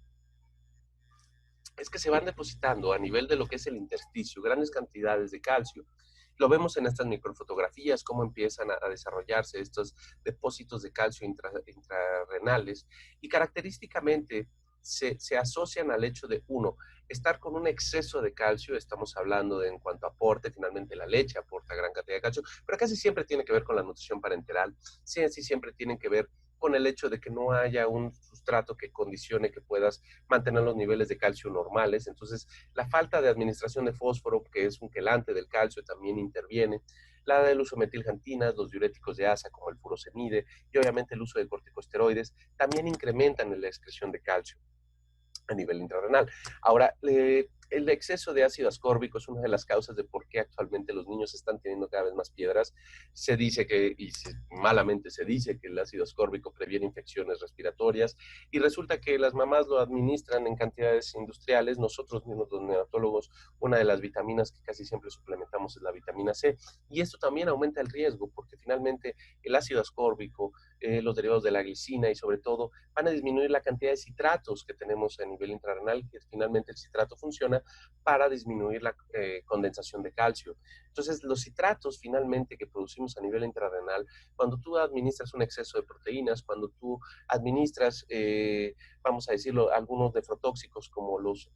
es que se van depositando a nivel de lo que es el intersticio grandes cantidades de calcio. Lo vemos en estas microfotografías, cómo empiezan a desarrollarse estos depósitos de calcio intrarrenales y característicamente se asocian al hecho de, uno, estar con un exceso de calcio. Estamos hablando de en cuanto a aporte, finalmente la leche aporta gran cantidad de calcio, pero casi siempre tiene que ver con la nutrición parenteral, sí, sí siempre tienen que ver con el hecho de que no haya un sustrato que condicione que puedas mantener los niveles de calcio normales. Entonces, la falta de administración de fósforo, que es un quelante del calcio, también interviene. La del uso de metiljantinas, los diuréticos de asa como el furosemide y obviamente el uso de corticosteroides también incrementan la excreción de calcio a nivel intrarrenal. Ahora, el exceso de ácido ascórbico es una de las causas de por qué actualmente los niños están teniendo cada vez más piedras. Se dice que, malamente se dice que el ácido ascórbico previene infecciones respiratorias y resulta que las mamás lo administran en cantidades industriales. Nosotros mismos, los neonatólogos, una de las vitaminas que casi siempre suplementamos es la vitamina C, y esto también aumenta el riesgo porque finalmente el ácido ascórbico, los derivados de la glicina y sobre todo van a disminuir la cantidad de citratos que tenemos a nivel intrarrenal, que finalmente el citrato funciona para disminuir la condensación de calcio. Entonces, los citratos finalmente que producimos a nivel intrarrenal, cuando tú administras un exceso de proteínas, cuando tú administras, vamos a decirlo, algunos nefrotóxicos como los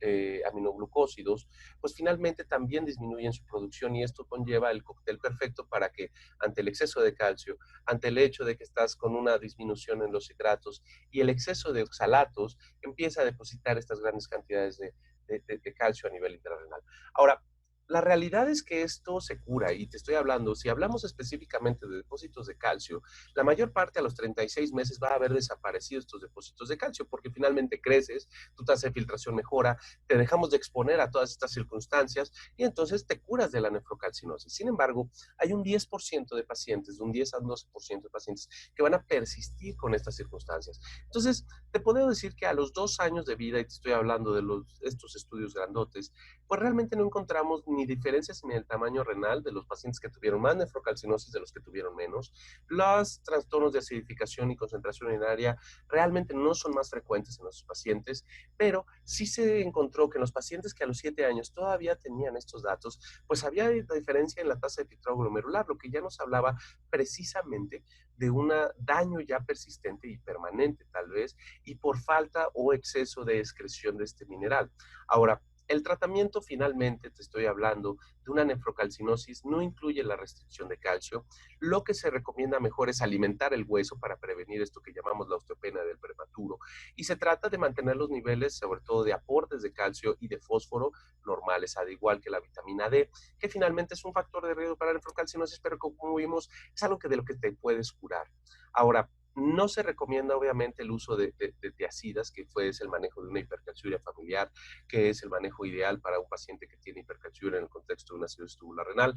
aminoglucósidos, pues finalmente también disminuyen su producción, y esto conlleva el cóctel perfecto para que ante el exceso de calcio, ante el hecho de que estás con una disminución en los citratos y el exceso de oxalatos, empieza a depositar estas grandes cantidades de calcio a nivel intrarrenal. Ahora, la realidad es que esto se cura, y te estoy hablando, si hablamos específicamente de depósitos de calcio, la mayor parte a los 36 meses va a haber desaparecido estos depósitos de calcio, porque finalmente creces, tu tasa de filtración mejora, te dejamos de exponer a todas estas circunstancias y entonces te curas de la nefrocalcinosis. Sin embargo, hay un 10% de pacientes, de un 10 al 12% de pacientes que van a persistir con estas circunstancias. Entonces, te puedo decir que a los 2 años de vida, y te estoy hablando de estos estudios grandotes, pues realmente no encontramos ni diferencias en el tamaño renal de los pacientes que tuvieron más nefrocalcinosis de los que tuvieron menos. Los trastornos de acidificación y concentración urinaria realmente no son más frecuentes en los pacientes, pero sí se encontró que en los pacientes que a los 7 años todavía tenían estos datos, pues había diferencia en la tasa de filtrado glomerular, lo que ya nos hablaba precisamente de un daño ya persistente y permanente tal vez, y por falta o exceso de excreción de este mineral. Ahora, el tratamiento finalmente, te estoy hablando de una nefrocalcinosis, no incluye la restricción de calcio. Lo que se recomienda mejor es alimentar el hueso para prevenir esto que llamamos la osteopenia del prematuro. Y se trata de mantener los niveles, sobre todo de aportes de calcio y de fósforo, normales, al igual que la vitamina D, que finalmente es un factor de riesgo para la nefrocalcinosis, pero como vimos, es algo de lo que te puedes curar. Ahora, no se recomienda obviamente el uso de tiazidas, que es el manejo de una hipercalciuria familiar, que es el manejo ideal para un paciente que tiene hipercalciuria en el contexto de una cirrosis tubular renal.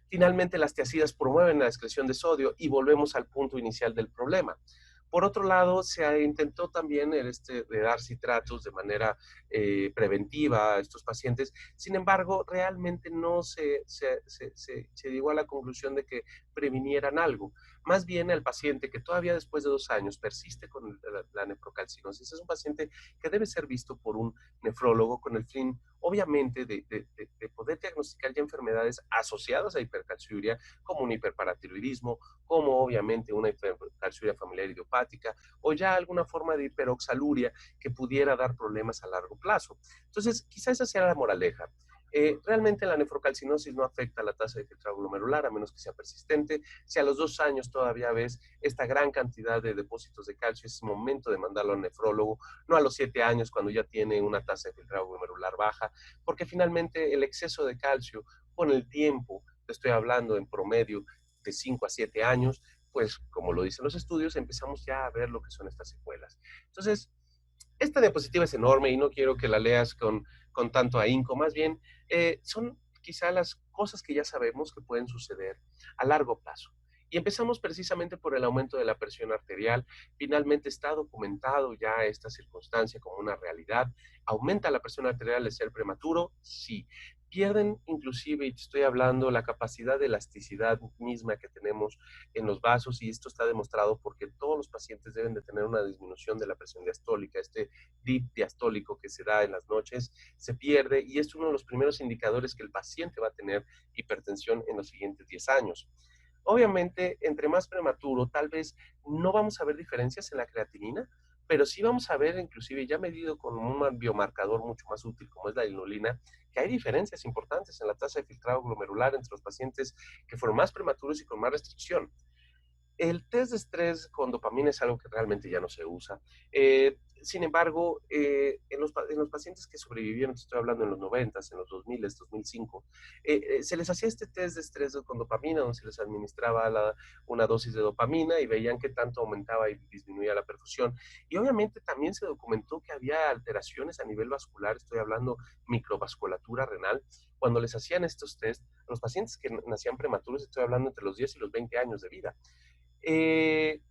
Finalmente, las tiazidas promueven la excreción de sodio y volvemos al punto inicial del problema. Por otro lado, se intentó también de dar citratos de manera preventiva a estos pacientes. Sin embargo, realmente no se llegó a la conclusión de que previnieran algo. Más bien, el paciente que todavía después de 2 años persiste con la nefrocalcinosis es un paciente que debe ser visto por un nefrólogo con el fin, obviamente, de poder diagnosticar ya enfermedades asociadas a hipercalciuria, como un hiperparatiroidismo, como obviamente una hipercalciuria familiar idiopática o ya alguna forma de hiperoxaluria que pudiera dar problemas a largo plazo. Entonces, quizás esa sea la moraleja. Realmente la nefrocalcinosis no afecta a la tasa de filtrado glomerular a menos que sea persistente. Si a los 2 años todavía ves esta gran cantidad de depósitos de calcio, es momento de mandarlo al nefrólogo, no a los 7 años cuando ya tiene una tasa de filtrado glomerular baja, porque finalmente el exceso de calcio con el tiempo, te estoy hablando en promedio de 5 a 7 años, pues como lo dicen los estudios, empezamos ya a ver lo que son estas secuelas. Entonces, esta diapositiva es enorme y no quiero que la leas con tanto ahínco, más bien son quizá las cosas que ya sabemos que pueden suceder a largo plazo. Y empezamos precisamente por el aumento de la presión arterial. Finalmente está documentado ya esta circunstancia como una realidad. ¿Aumenta la presión arterial al ser prematuro? Sí. Pierden inclusive, y te estoy hablando, la capacidad de elasticidad misma que tenemos en los vasos, y esto está demostrado porque todos los pacientes deben de tener una disminución de la presión diastólica. Este dip diastólico que se da en las noches se pierde, y es uno de los primeros indicadores que el paciente va a tener hipertensión en los siguientes 10 años. Obviamente, entre más prematuro, tal vez no vamos a ver diferencias en la creatinina, pero sí vamos a ver, inclusive ya medido con un biomarcador mucho más útil como es la inulina, que hay diferencias importantes en la tasa de filtrado glomerular entre los pacientes que fueron más prematuros y con más restricción. El test de estrés con dopamina es algo que realmente ya no se usa. Sin embargo, en los pacientes que sobrevivieron, estoy hablando en los 90, en los 2000, 2005, se les hacía este test de estrés con dopamina, donde se les administraba una dosis de dopamina y veían qué tanto aumentaba y disminuía la perfusión. Y obviamente también se documentó que había alteraciones a nivel vascular, estoy hablando microvasculatura renal, cuando les hacían estos test, los pacientes que nacían prematuros, estoy hablando entre los 10 y los 20 años de vida. Eh,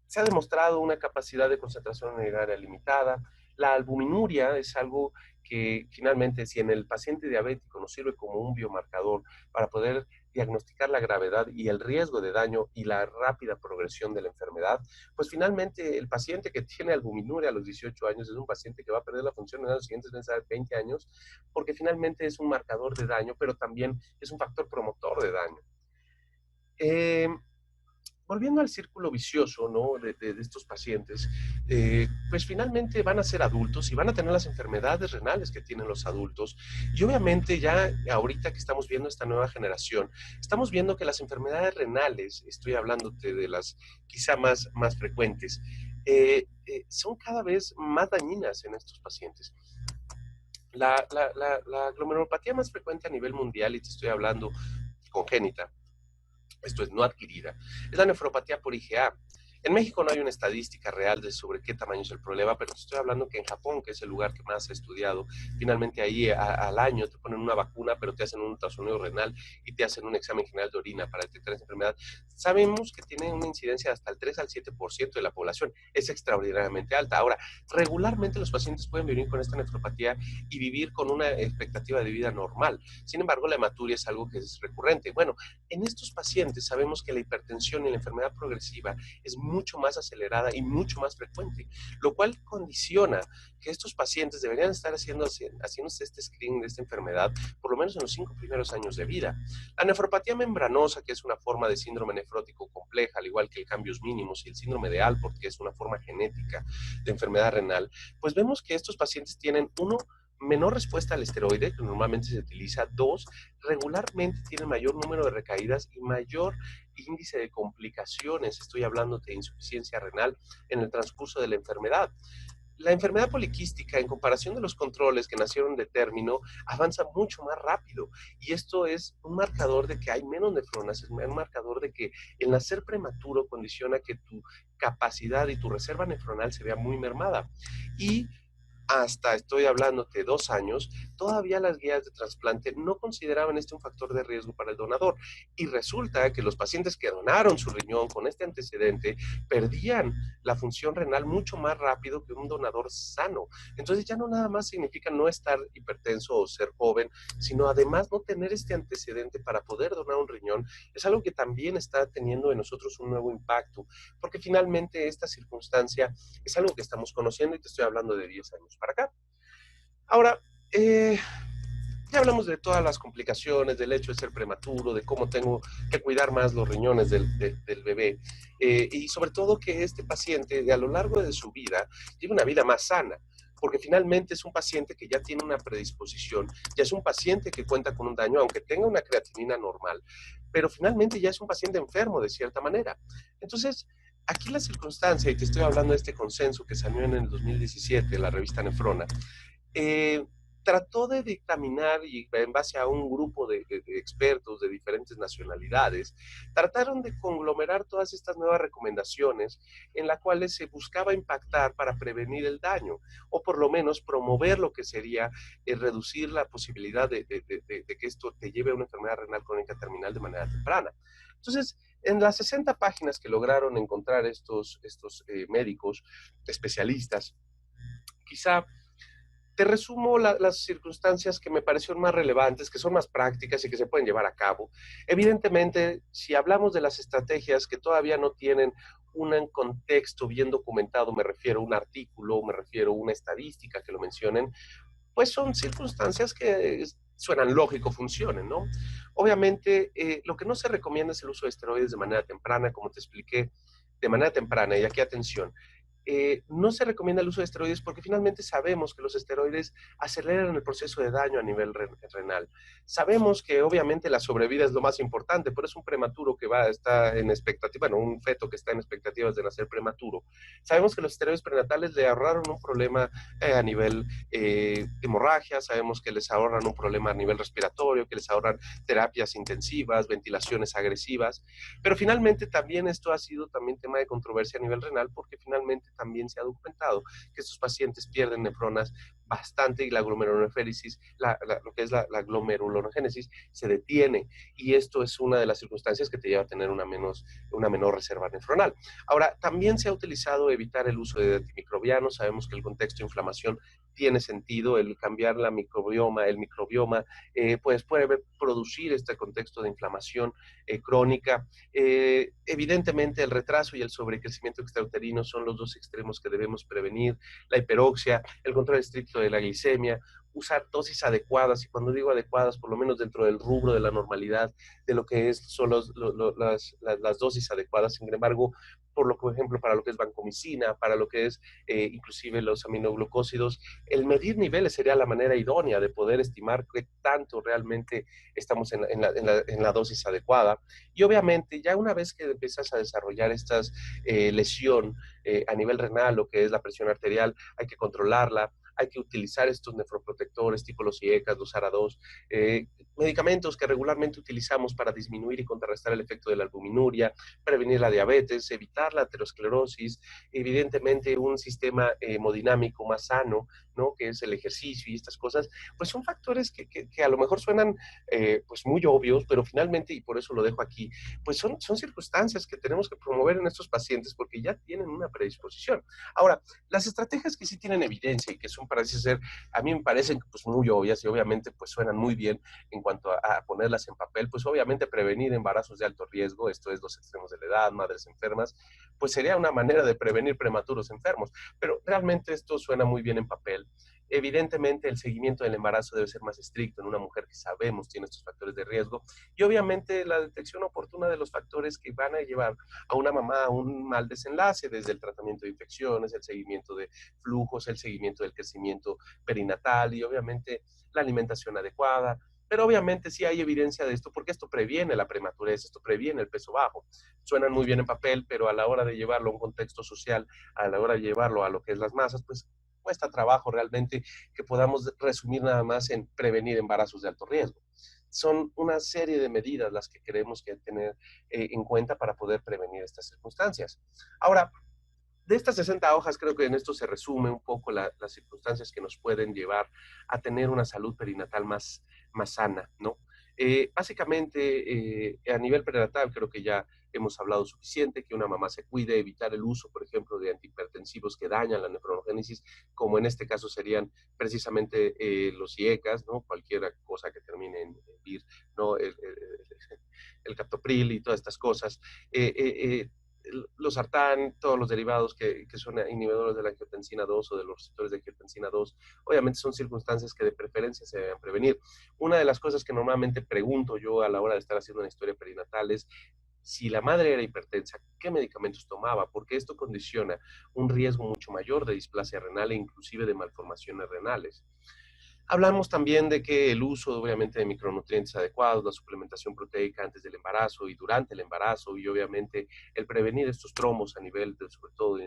Se ha demostrado una capacidad de concentración urinaria limitada. La albuminuria es algo que finalmente, si en el paciente diabético nos sirve como un biomarcador para poder diagnosticar la gravedad y el riesgo de daño y la rápida progresión de la enfermedad, pues finalmente el paciente que tiene albuminuria a los 18 años es un paciente que va a perder la función en los siguientes 20 años, porque finalmente es un marcador de daño, pero también es un factor promotor de daño. Eh, Volviendo al círculo vicioso, ¿no? de estos pacientes, pues finalmente van a ser adultos y van a tener las enfermedades renales que tienen los adultos. Y obviamente ya ahorita que estamos viendo esta nueva generación, estamos viendo que las enfermedades renales, estoy hablando de las quizá más frecuentes, son cada vez más dañinas en estos pacientes. La glomerulopatía más frecuente a nivel mundial, y te estoy hablando congénita, esto es no adquirida, es la nefropatía por IgA. En México no hay una estadística real de sobre qué tamaño es el problema, pero te estoy hablando que en Japón, que es el lugar que más he estudiado, finalmente ahí al año te ponen una vacuna, pero te hacen un ultrasonido renal y te hacen un examen general de orina para detectar esa enfermedad. Sabemos que tiene una incidencia de hasta el 3 al 7% de la población. Es extraordinariamente alta. Ahora, regularmente los pacientes pueden vivir con esta nefropatía y vivir con una expectativa de vida normal. Sin embargo, la hematuria es algo que es recurrente. Bueno, en estos pacientes sabemos que la hipertensión y la enfermedad progresiva es mucho más acelerada y mucho más frecuente, lo cual condiciona que estos pacientes deberían estar haciéndose este screening de esta enfermedad por lo menos en los 5 primeros años de vida. La nefropatía membranosa, que es una forma de síndrome nefrótico compleja, al igual que el cambios mínimos y el síndrome de Alport, que es una forma genética de enfermedad renal, pues vemos que estos pacientes tienen menor respuesta al esteroide, que normalmente se utiliza. 2, regularmente tienen mayor número de recaídas y mayor índice de complicaciones, estoy hablando de insuficiencia renal, en el transcurso de la enfermedad. La enfermedad poliquística, en comparación de los controles que nacieron de término, avanza mucho más rápido. Y esto es un marcador de que hay menos nefronas, es un marcador de que el nacer prematuro condiciona que tu capacidad y tu reserva nefronal se vea muy mermada. Y hasta estoy hablando de 2 años, todavía las guías de trasplante no consideraban este un factor de riesgo para el donador. Y resulta que los pacientes que donaron su riñón con este antecedente perdían la función renal mucho más rápido que un donador sano. Entonces ya no nada más significa no estar hipertenso o ser joven, sino además no tener este antecedente para poder donar un riñón. Es algo que también está teniendo en nosotros un nuevo impacto, porque finalmente esta circunstancia es algo que estamos conociendo y te estoy hablando de 10 años para acá. Ahora, ya hablamos de todas las complicaciones, del hecho de ser prematuro, de cómo tengo que cuidar más los riñones del bebé, y sobre todo que este paciente a lo largo de su vida lleve una vida más sana, porque finalmente es un paciente que ya tiene una predisposición, ya es un paciente que cuenta con un daño, aunque tenga una creatinina normal, pero finalmente ya es un paciente enfermo de cierta manera. Entonces, aquí la circunstancia, y te estoy hablando de este consenso que salió en el 2017, la revista Nefrona, eh, trató de dictaminar y en base a un grupo de expertos de diferentes nacionalidades, trataron de conglomerar todas estas nuevas recomendaciones en las cuales se buscaba impactar para prevenir el daño o por lo menos promover lo que sería reducir la posibilidad de que esto te lleve a una enfermedad renal crónica terminal de manera temprana. Entonces, en las 60 páginas que lograron encontrar estos médicos especialistas, quizá te resumo las circunstancias que me parecieron más relevantes, que son más prácticas y que se pueden llevar a cabo. Evidentemente, si hablamos de las estrategias que todavía no tienen un contexto bien documentado, me refiero a un artículo, me refiero a una estadística que lo mencionen, pues son circunstancias que suenan lógico, funcionen, ¿no? Obviamente, lo que no se recomienda es el uso de esteroides de manera temprana, como te expliqué, de manera temprana, y aquí atención, no se recomienda el uso de esteroides porque finalmente sabemos que los esteroides aceleran el proceso de daño a nivel renal. Sabemos que obviamente la sobrevida es lo más importante, pero es un prematuro que está en expectativa, bueno, un feto que está en expectativas de nacer prematuro. Sabemos que los esteroides prenatales le ahorraron un problema a nivel hemorragia, sabemos que les ahorran un problema a nivel respiratorio, que les ahorran terapias intensivas, ventilaciones agresivas, pero finalmente también esto ha sido también tema de controversia a nivel renal porque finalmente también se ha documentado que estos pacientes pierden nefronas bastante y la glomeruloneféresis, lo que es la glomerulonogénesis, se detiene y esto es una de las circunstancias que te lleva a tener una menor reserva nefronal. Ahora, también se ha utilizado evitar el uso de antimicrobianos, sabemos que el contexto de inflamación tiene sentido, el cambiar el microbioma, pues puede producir este contexto de inflamación crónica. Evidentemente el retraso y el sobrecrecimiento extrauterino son los dos extremos que debemos prevenir, la hiperoxia, el control estricto de la glicemia, usar dosis adecuadas, y cuando digo adecuadas, por lo menos dentro del rubro de la normalidad, de lo que son las dosis adecuadas. Sin embargo, por ejemplo, para lo que es vancomicina, para lo que es inclusive los aminoglucósidos, el medir niveles sería la manera idónea de poder estimar qué tanto realmente estamos en la dosis adecuada. Y obviamente, ya una vez que empiezas a desarrollar esta lesión a nivel renal, lo que es la presión arterial, hay que controlarla, hay que utilizar estos nefroprotectores tipo los IECAS, los ARA2, medicamentos que regularmente utilizamos para disminuir y contrarrestar el efecto de la albuminuria, prevenir la diabetes, evitar la aterosclerosis, evidentemente un sistema hemodinámico más sano, ¿no? Que es el ejercicio y estas cosas, pues son factores que a lo mejor suenan pues muy obvios, pero finalmente, y por eso lo dejo aquí, pues son circunstancias que tenemos que promover en estos pacientes porque ya tienen una predisposición. Ahora, las estrategias que sí tienen evidencia y que son, parece ser, a mí me parecen pues muy obvias y obviamente pues suenan muy bien en cuanto a ponerlas en papel, pues obviamente prevenir embarazos de alto riesgo, esto es los extremos de la edad, madres enfermas, pues sería una manera de prevenir prematuros enfermos, pero realmente esto suena muy bien en papel. Evidentemente el seguimiento del embarazo debe ser más estricto en una mujer que sabemos tiene estos factores de riesgo y obviamente la detección oportuna de los factores que van a llevar a una mamá a un mal desenlace, desde el tratamiento de infecciones, el seguimiento de flujos, el seguimiento del crecimiento perinatal y obviamente la alimentación adecuada. Pero obviamente sí hay evidencia de esto porque esto previene la prematurez, esto previene el peso bajo. Suenan muy bien en papel, pero a la hora de llevarlo a un contexto social, a la hora de llevarlo a lo que es las masas, pues cuesta trabajo realmente que podamos resumir nada más en prevenir embarazos de alto riesgo. Son una serie de medidas las que queremos que tener en cuenta para poder prevenir estas circunstancias. Ahora, de estas 60 hojas, creo que en esto se resume un poco las circunstancias que nos pueden llevar a tener una salud perinatal más sana, ¿no? Básicamente, a nivel perinatal, creo que ya hemos hablado suficiente, que una mamá se cuide, evitar el uso, por ejemplo, de antihipertensivos que dañan la nefronogénesis, como en este caso serían precisamente los IECAS, ¿no? Cualquier cosa que termine en VIR, ¿no? El captopril y todas estas cosas. Los sartán, todos los derivados que son inhibidores de la angiotensina 2 o de los receptores de angiotensina 2, obviamente son circunstancias que de preferencia se deben prevenir. Una de las cosas que normalmente pregunto yo a la hora de estar haciendo una historia perinatal es si la madre era hipertensa, ¿qué medicamentos tomaba? Porque esto condiciona un riesgo mucho mayor de displasia renal e inclusive de malformaciones renales. Hablamos también de que el uso, obviamente, de micronutrientes adecuados, la suplementación proteica antes del embarazo y durante el embarazo, y obviamente el prevenir estos tromos a nivel, sobre todo,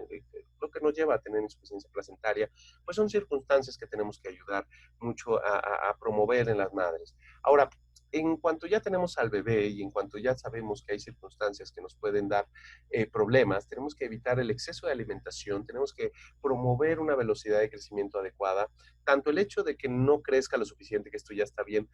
lo que nos lleva a tener insuficiencia placentaria, pues son circunstancias que tenemos que ayudar mucho a promover en las madres. Ahora, en cuanto ya tenemos al bebé y en cuanto ya sabemos que hay circunstancias que nos pueden dar problemas, tenemos que evitar el exceso de alimentación, tenemos que promover una velocidad de crecimiento adecuada, tanto el hecho de que no crezca lo suficiente, que esto ya está bien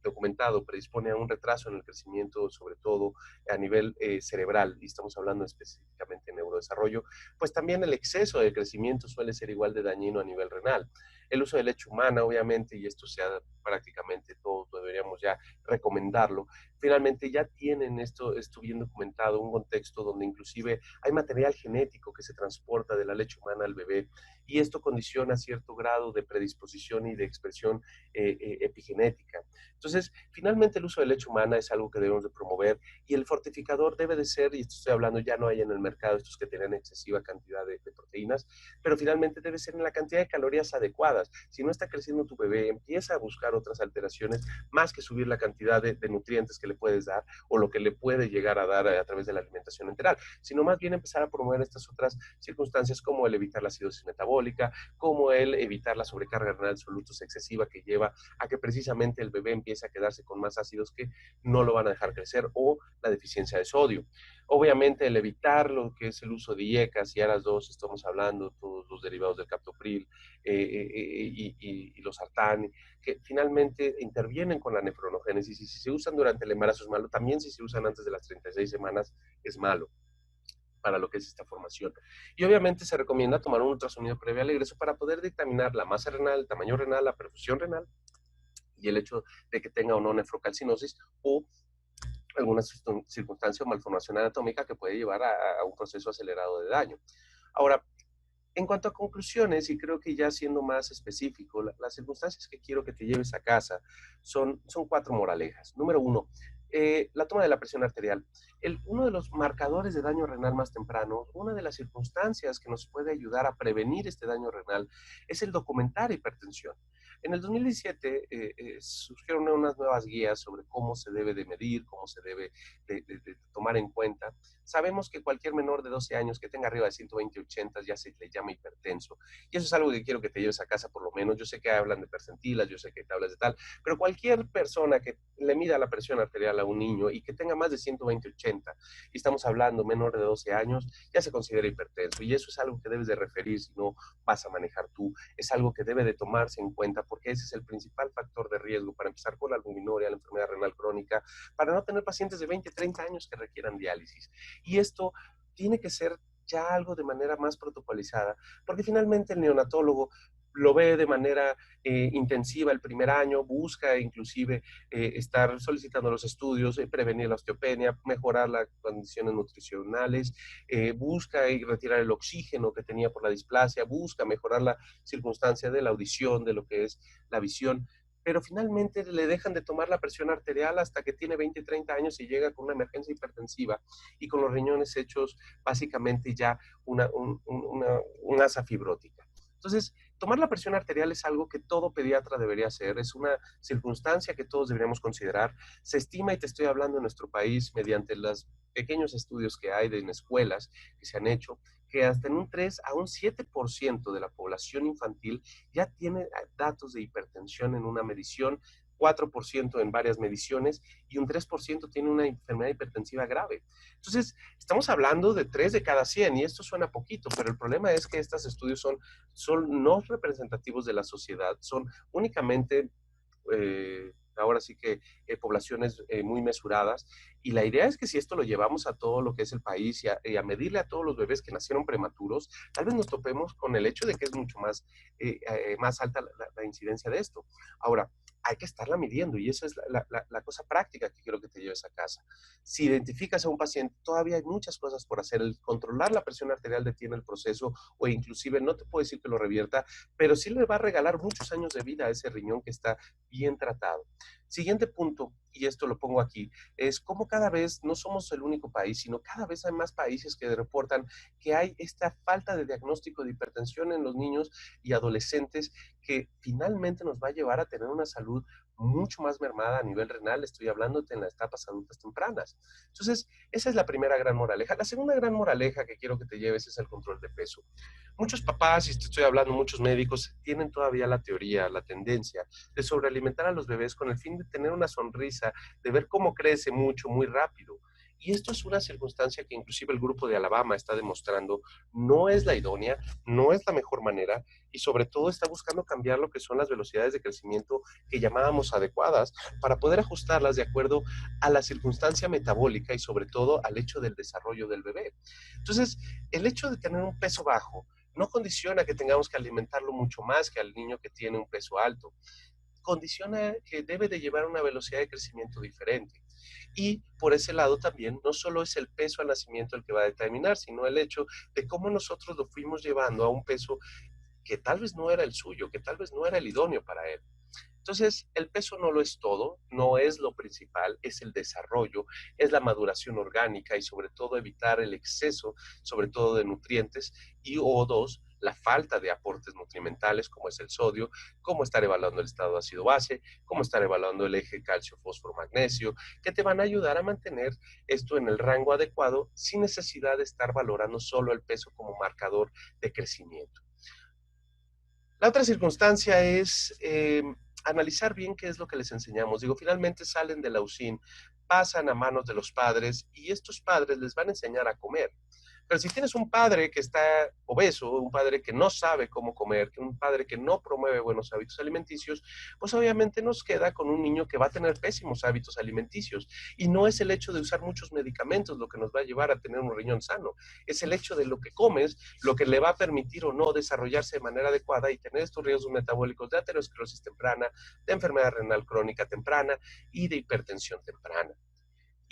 documentado, predispone a un retraso en el crecimiento, sobre todo a nivel cerebral, y estamos hablando específicamente de neurodesarrollo, pues también el exceso de crecimiento suele ser igual de dañino a nivel renal. El uso de leche humana, obviamente, y esto sea prácticamente todos deberíamos ya recomendarlo, finalmente ya tienen esto bien documentado, un contexto donde inclusive hay material genético que se transporta de la leche humana al bebé, y esto condiciona cierto grado de predisposición y de expresión epigenética. Entonces, finalmente el uso de leche humana es algo que debemos de promover y el fortificador debe de ser, y esto estoy hablando, ya no hay en el mercado estos que tienen excesiva cantidad de proteínas, pero finalmente debe ser en la cantidad de calorías adecuadas. Si no está creciendo tu bebé, empieza a buscar otras alteraciones más que subir la cantidad de nutrientes que le puedes dar o lo que le puede llegar a dar a través de la alimentación enteral, sino más bien empezar a promover estas otras circunstancias como el evitar la acidosis metabólica, como el evitar la sobrecarga renal de solutos excesiva que lleva a que precisamente el bebé empiece a quedarse con más ácidos que no lo van a dejar crecer, o la deficiencia de sodio. Obviamente el evitar lo que es el uso de IECAS y ARAS 2, estamos hablando todos los derivados del captopril y los sartán, que finalmente intervienen con la nefronogénesis, y si se usan durante el embarazo es malo, también si se usan antes de las 36 semanas es malo para lo que es esta formación. Y obviamente se recomienda tomar un ultrasonido previo al egreso para poder dictaminar la masa renal, el tamaño renal, la perfusión renal y el hecho de que tenga o no nefrocalcinosis o alguna circunstancia o malformación anatómica que puede llevar a un proceso acelerado de daño. Ahora, en cuanto a conclusiones, y creo que ya siendo más específico, las circunstancias que quiero que te lleves a casa son cuatro moralejas. Número uno, la toma de la presión arterial. Uno de los marcadores de daño renal más temprano, una de las circunstancias que nos puede ayudar a prevenir este daño renal es el documentar hipertensión. En el 2017 surgieron unas nuevas guías sobre cómo se debe de medir, cómo se debe de tomar en cuenta. Sabemos que cualquier menor de 12 años que tenga arriba de 120/80 ya se le llama hipertenso. Y eso es algo que quiero que te lleves a casa por lo menos. Yo sé que hablan de percentilas, yo sé que te hablas de tal, pero cualquier persona que le mida la presión arterial a un niño y que tenga más de 120/80, y estamos hablando menor de 12 años, ya se considera hipertenso. Y eso es algo que debes de referir si no vas a manejar tú. Es algo que debe de tomarse en cuenta porque ese es el principal factor de riesgo para empezar con la albuminuria, la enfermedad renal crónica, para no tener pacientes de 20, 30 años que requieran diálisis. Y esto tiene que ser ya algo de manera más protocolizada, porque finalmente el neonatólogo lo ve de manera intensiva el primer año, busca inclusive estar solicitando los estudios, prevenir la osteopenia, mejorar las condiciones nutricionales, busca retirar el oxígeno que tenía por la displasia, busca mejorar la circunstancia de la audición, de lo que es la visión, pero finalmente le dejan de tomar la presión arterial hasta que tiene 20, 30 años y llega con una emergencia hipertensiva y con los riñones hechos básicamente ya una asa fibrótica. Entonces, tomar la presión arterial es algo que todo pediatra debería hacer, es una circunstancia que todos deberíamos considerar. Se estima, y te estoy hablando en nuestro país, mediante los pequeños estudios que hay en escuelas que se han hecho, que hasta en un 3 a un 7% de la población infantil ya tiene datos de hipertensión en una medición, 4% en varias mediciones y un 3% tiene una enfermedad hipertensiva grave. Entonces, estamos hablando de 3 de cada 100 y esto suena poquito, pero el problema es que estos estudios son no representativos de la sociedad, son únicamente ahora sí que poblaciones muy mesuradas. Y la idea es que si esto lo llevamos a todo lo que es el país y a medirle a todos los bebés que nacieron prematuros, tal vez nos topemos con el hecho de que es mucho más alta la incidencia de esto. Ahora, hay que estarla midiendo y esa es la cosa práctica que quiero que te lleves a casa. Si identificas a un paciente, todavía hay muchas cosas por hacer. El controlar la presión arterial detiene el proceso o inclusive no te puedo decir que lo revierta, pero sí le va a regalar muchos años de vida a ese riñón que está bien tratado. Siguiente punto, y esto lo pongo aquí, es cómo cada vez no somos el único país, sino cada vez hay más países que reportan que hay esta falta de diagnóstico de hipertensión en los niños y adolescentes que finalmente nos va a llevar a tener una salud mucho más mermada a nivel renal, estoy hablándote en las etapas adultas tempranas. Entonces, esa es la primera gran moraleja. La segunda gran moraleja que quiero que te lleves es el control de peso. Muchos papás, y te estoy hablando, muchos médicos, tienen todavía la teoría, la tendencia de sobrealimentar a los bebés con el fin de tener una sonrisa, de ver cómo crece mucho, muy rápido. Y esto es una circunstancia que inclusive el grupo de Alabama está demostrando no es la idónea, no es la mejor manera y sobre todo está buscando cambiar lo que son las velocidades de crecimiento que llamábamos adecuadas para poder ajustarlas de acuerdo a la circunstancia metabólica y sobre todo al hecho del desarrollo del bebé. Entonces, el hecho de tener un peso bajo no condiciona que tengamos que alimentarlo mucho más que al niño que tiene un peso alto. Condiciona que debe de llevar una velocidad de crecimiento diferente. Y por ese lado también, no solo es el peso al nacimiento el que va a determinar, sino el hecho de cómo nosotros lo fuimos llevando a un peso que tal vez no era el suyo, que tal vez no era el idóneo para él. Entonces, el peso no lo es todo, no es lo principal, es el desarrollo, es la maduración orgánica y sobre todo evitar el exceso, sobre todo de nutrientes, y o dos, la falta de aportes nutrimentales como es el sodio, cómo estar evaluando el estado de ácido base, cómo estar evaluando el eje calcio, fósforo, magnesio, que te van a ayudar a mantener esto en el rango adecuado sin necesidad de estar valorando solo el peso como marcador de crecimiento. La otra circunstancia es analizar bien qué es lo que les enseñamos. Digo, finalmente salen de la USIN, pasan a manos de los padres y estos padres les van a enseñar a comer. Pero si tienes un padre que está obeso, un padre que no sabe cómo comer, un padre que no promueve buenos hábitos alimenticios, pues obviamente nos queda con un niño que va a tener pésimos hábitos alimenticios. Y no es el hecho de usar muchos medicamentos lo que nos va a llevar a tener un riñón sano, es el hecho de lo que comes, lo que le va a permitir o no desarrollarse de manera adecuada y tener estos riesgos metabólicos de aterosclerosis temprana, de enfermedad renal crónica temprana y de hipertensión temprana.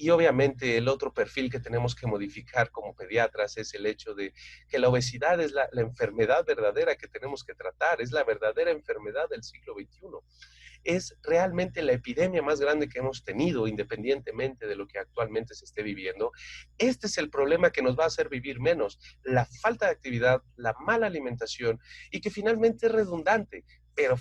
Y obviamente el otro perfil que tenemos que modificar como pediatras es el hecho de que la obesidad es la enfermedad verdadera que tenemos que tratar, es la verdadera enfermedad del siglo XXI. Es realmente la epidemia más grande que hemos tenido, independientemente de lo que actualmente se esté viviendo. Este es el problema que nos va a hacer vivir menos, la falta de actividad, la mala alimentación y que finalmente es redundante. Pero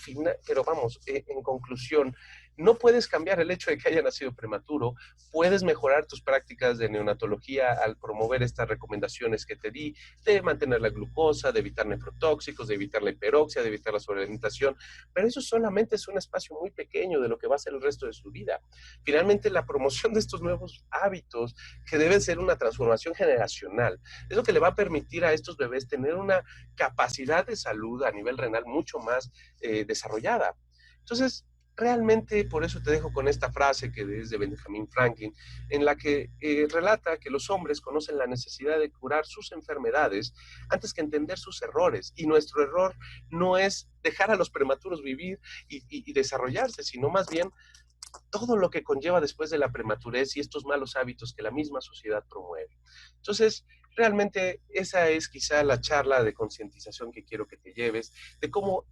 vamos, en conclusión, no puedes cambiar el hecho de que haya nacido prematuro, puedes mejorar tus prácticas de neonatología al promover estas recomendaciones que te di, de mantener la glucosa, de evitar nefrotóxicos, de evitar la hiperoxia, de evitar la sobrealimentación, pero eso solamente es un espacio muy pequeño de lo que va a ser el resto de su vida. Finalmente, la promoción de estos nuevos hábitos, que deben ser una transformación generacional, es lo que le va a permitir a estos bebés tener una capacidad de salud a nivel renal mucho más desarrollada. Entonces, realmente por eso te dejo con esta frase que es de Benjamin Franklin, en la que relata que los hombres conocen la necesidad de curar sus enfermedades antes que entender sus errores. Y nuestro error no es dejar a los prematuros vivir y desarrollarse, sino más bien todo lo que conlleva después de la prematurez y estos malos hábitos que la misma sociedad promueve. Entonces, realmente esa es quizá la charla de concientización que quiero que te lleves, de cómo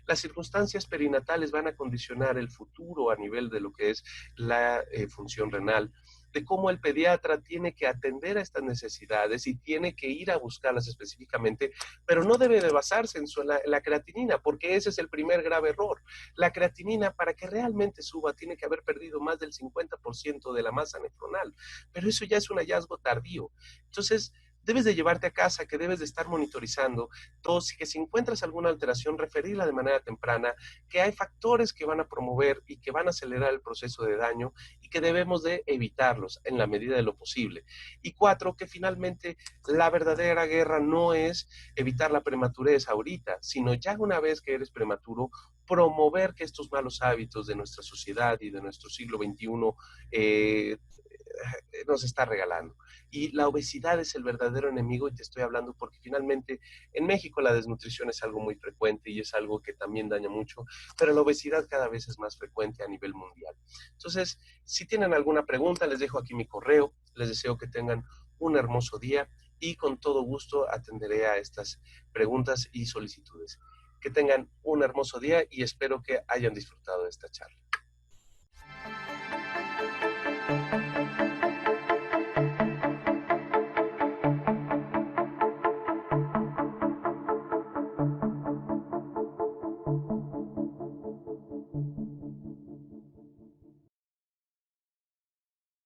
las circunstancias perinatales van a condicionar el futuro a nivel de lo que es la función renal, de cómo el pediatra tiene que atender a estas necesidades y tiene que ir a buscarlas específicamente, pero no debe de basarse en la creatinina, porque ese es el primer grave error. La creatinina, para que realmente suba, tiene que haber perdido más del 50% de la masa nefronal, pero eso ya es un hallazgo tardío. Entonces, debes de llevarte a casa, que debes de estar monitorizando, todos, que si encuentras alguna alteración, referirla de manera temprana, que hay factores que van a promover y que van a acelerar el proceso de daño y que debemos de evitarlos en la medida de lo posible. Y cuatro, que finalmente la verdadera guerra no es evitar la prematurez ahorita, sino ya una vez que eres prematuro, promover que estos malos hábitos de nuestra sociedad y de nuestro siglo XXI nos está regalando. Y la obesidad es el verdadero enemigo y te estoy hablando porque finalmente en México la desnutrición es algo muy frecuente y es algo que también daña mucho, pero la obesidad cada vez es más frecuente a nivel mundial. Entonces, si tienen alguna pregunta, les dejo aquí mi correo, les deseo que tengan un hermoso día y con todo gusto atenderé a estas preguntas y solicitudes. Que tengan un hermoso día y espero que hayan disfrutado de esta charla.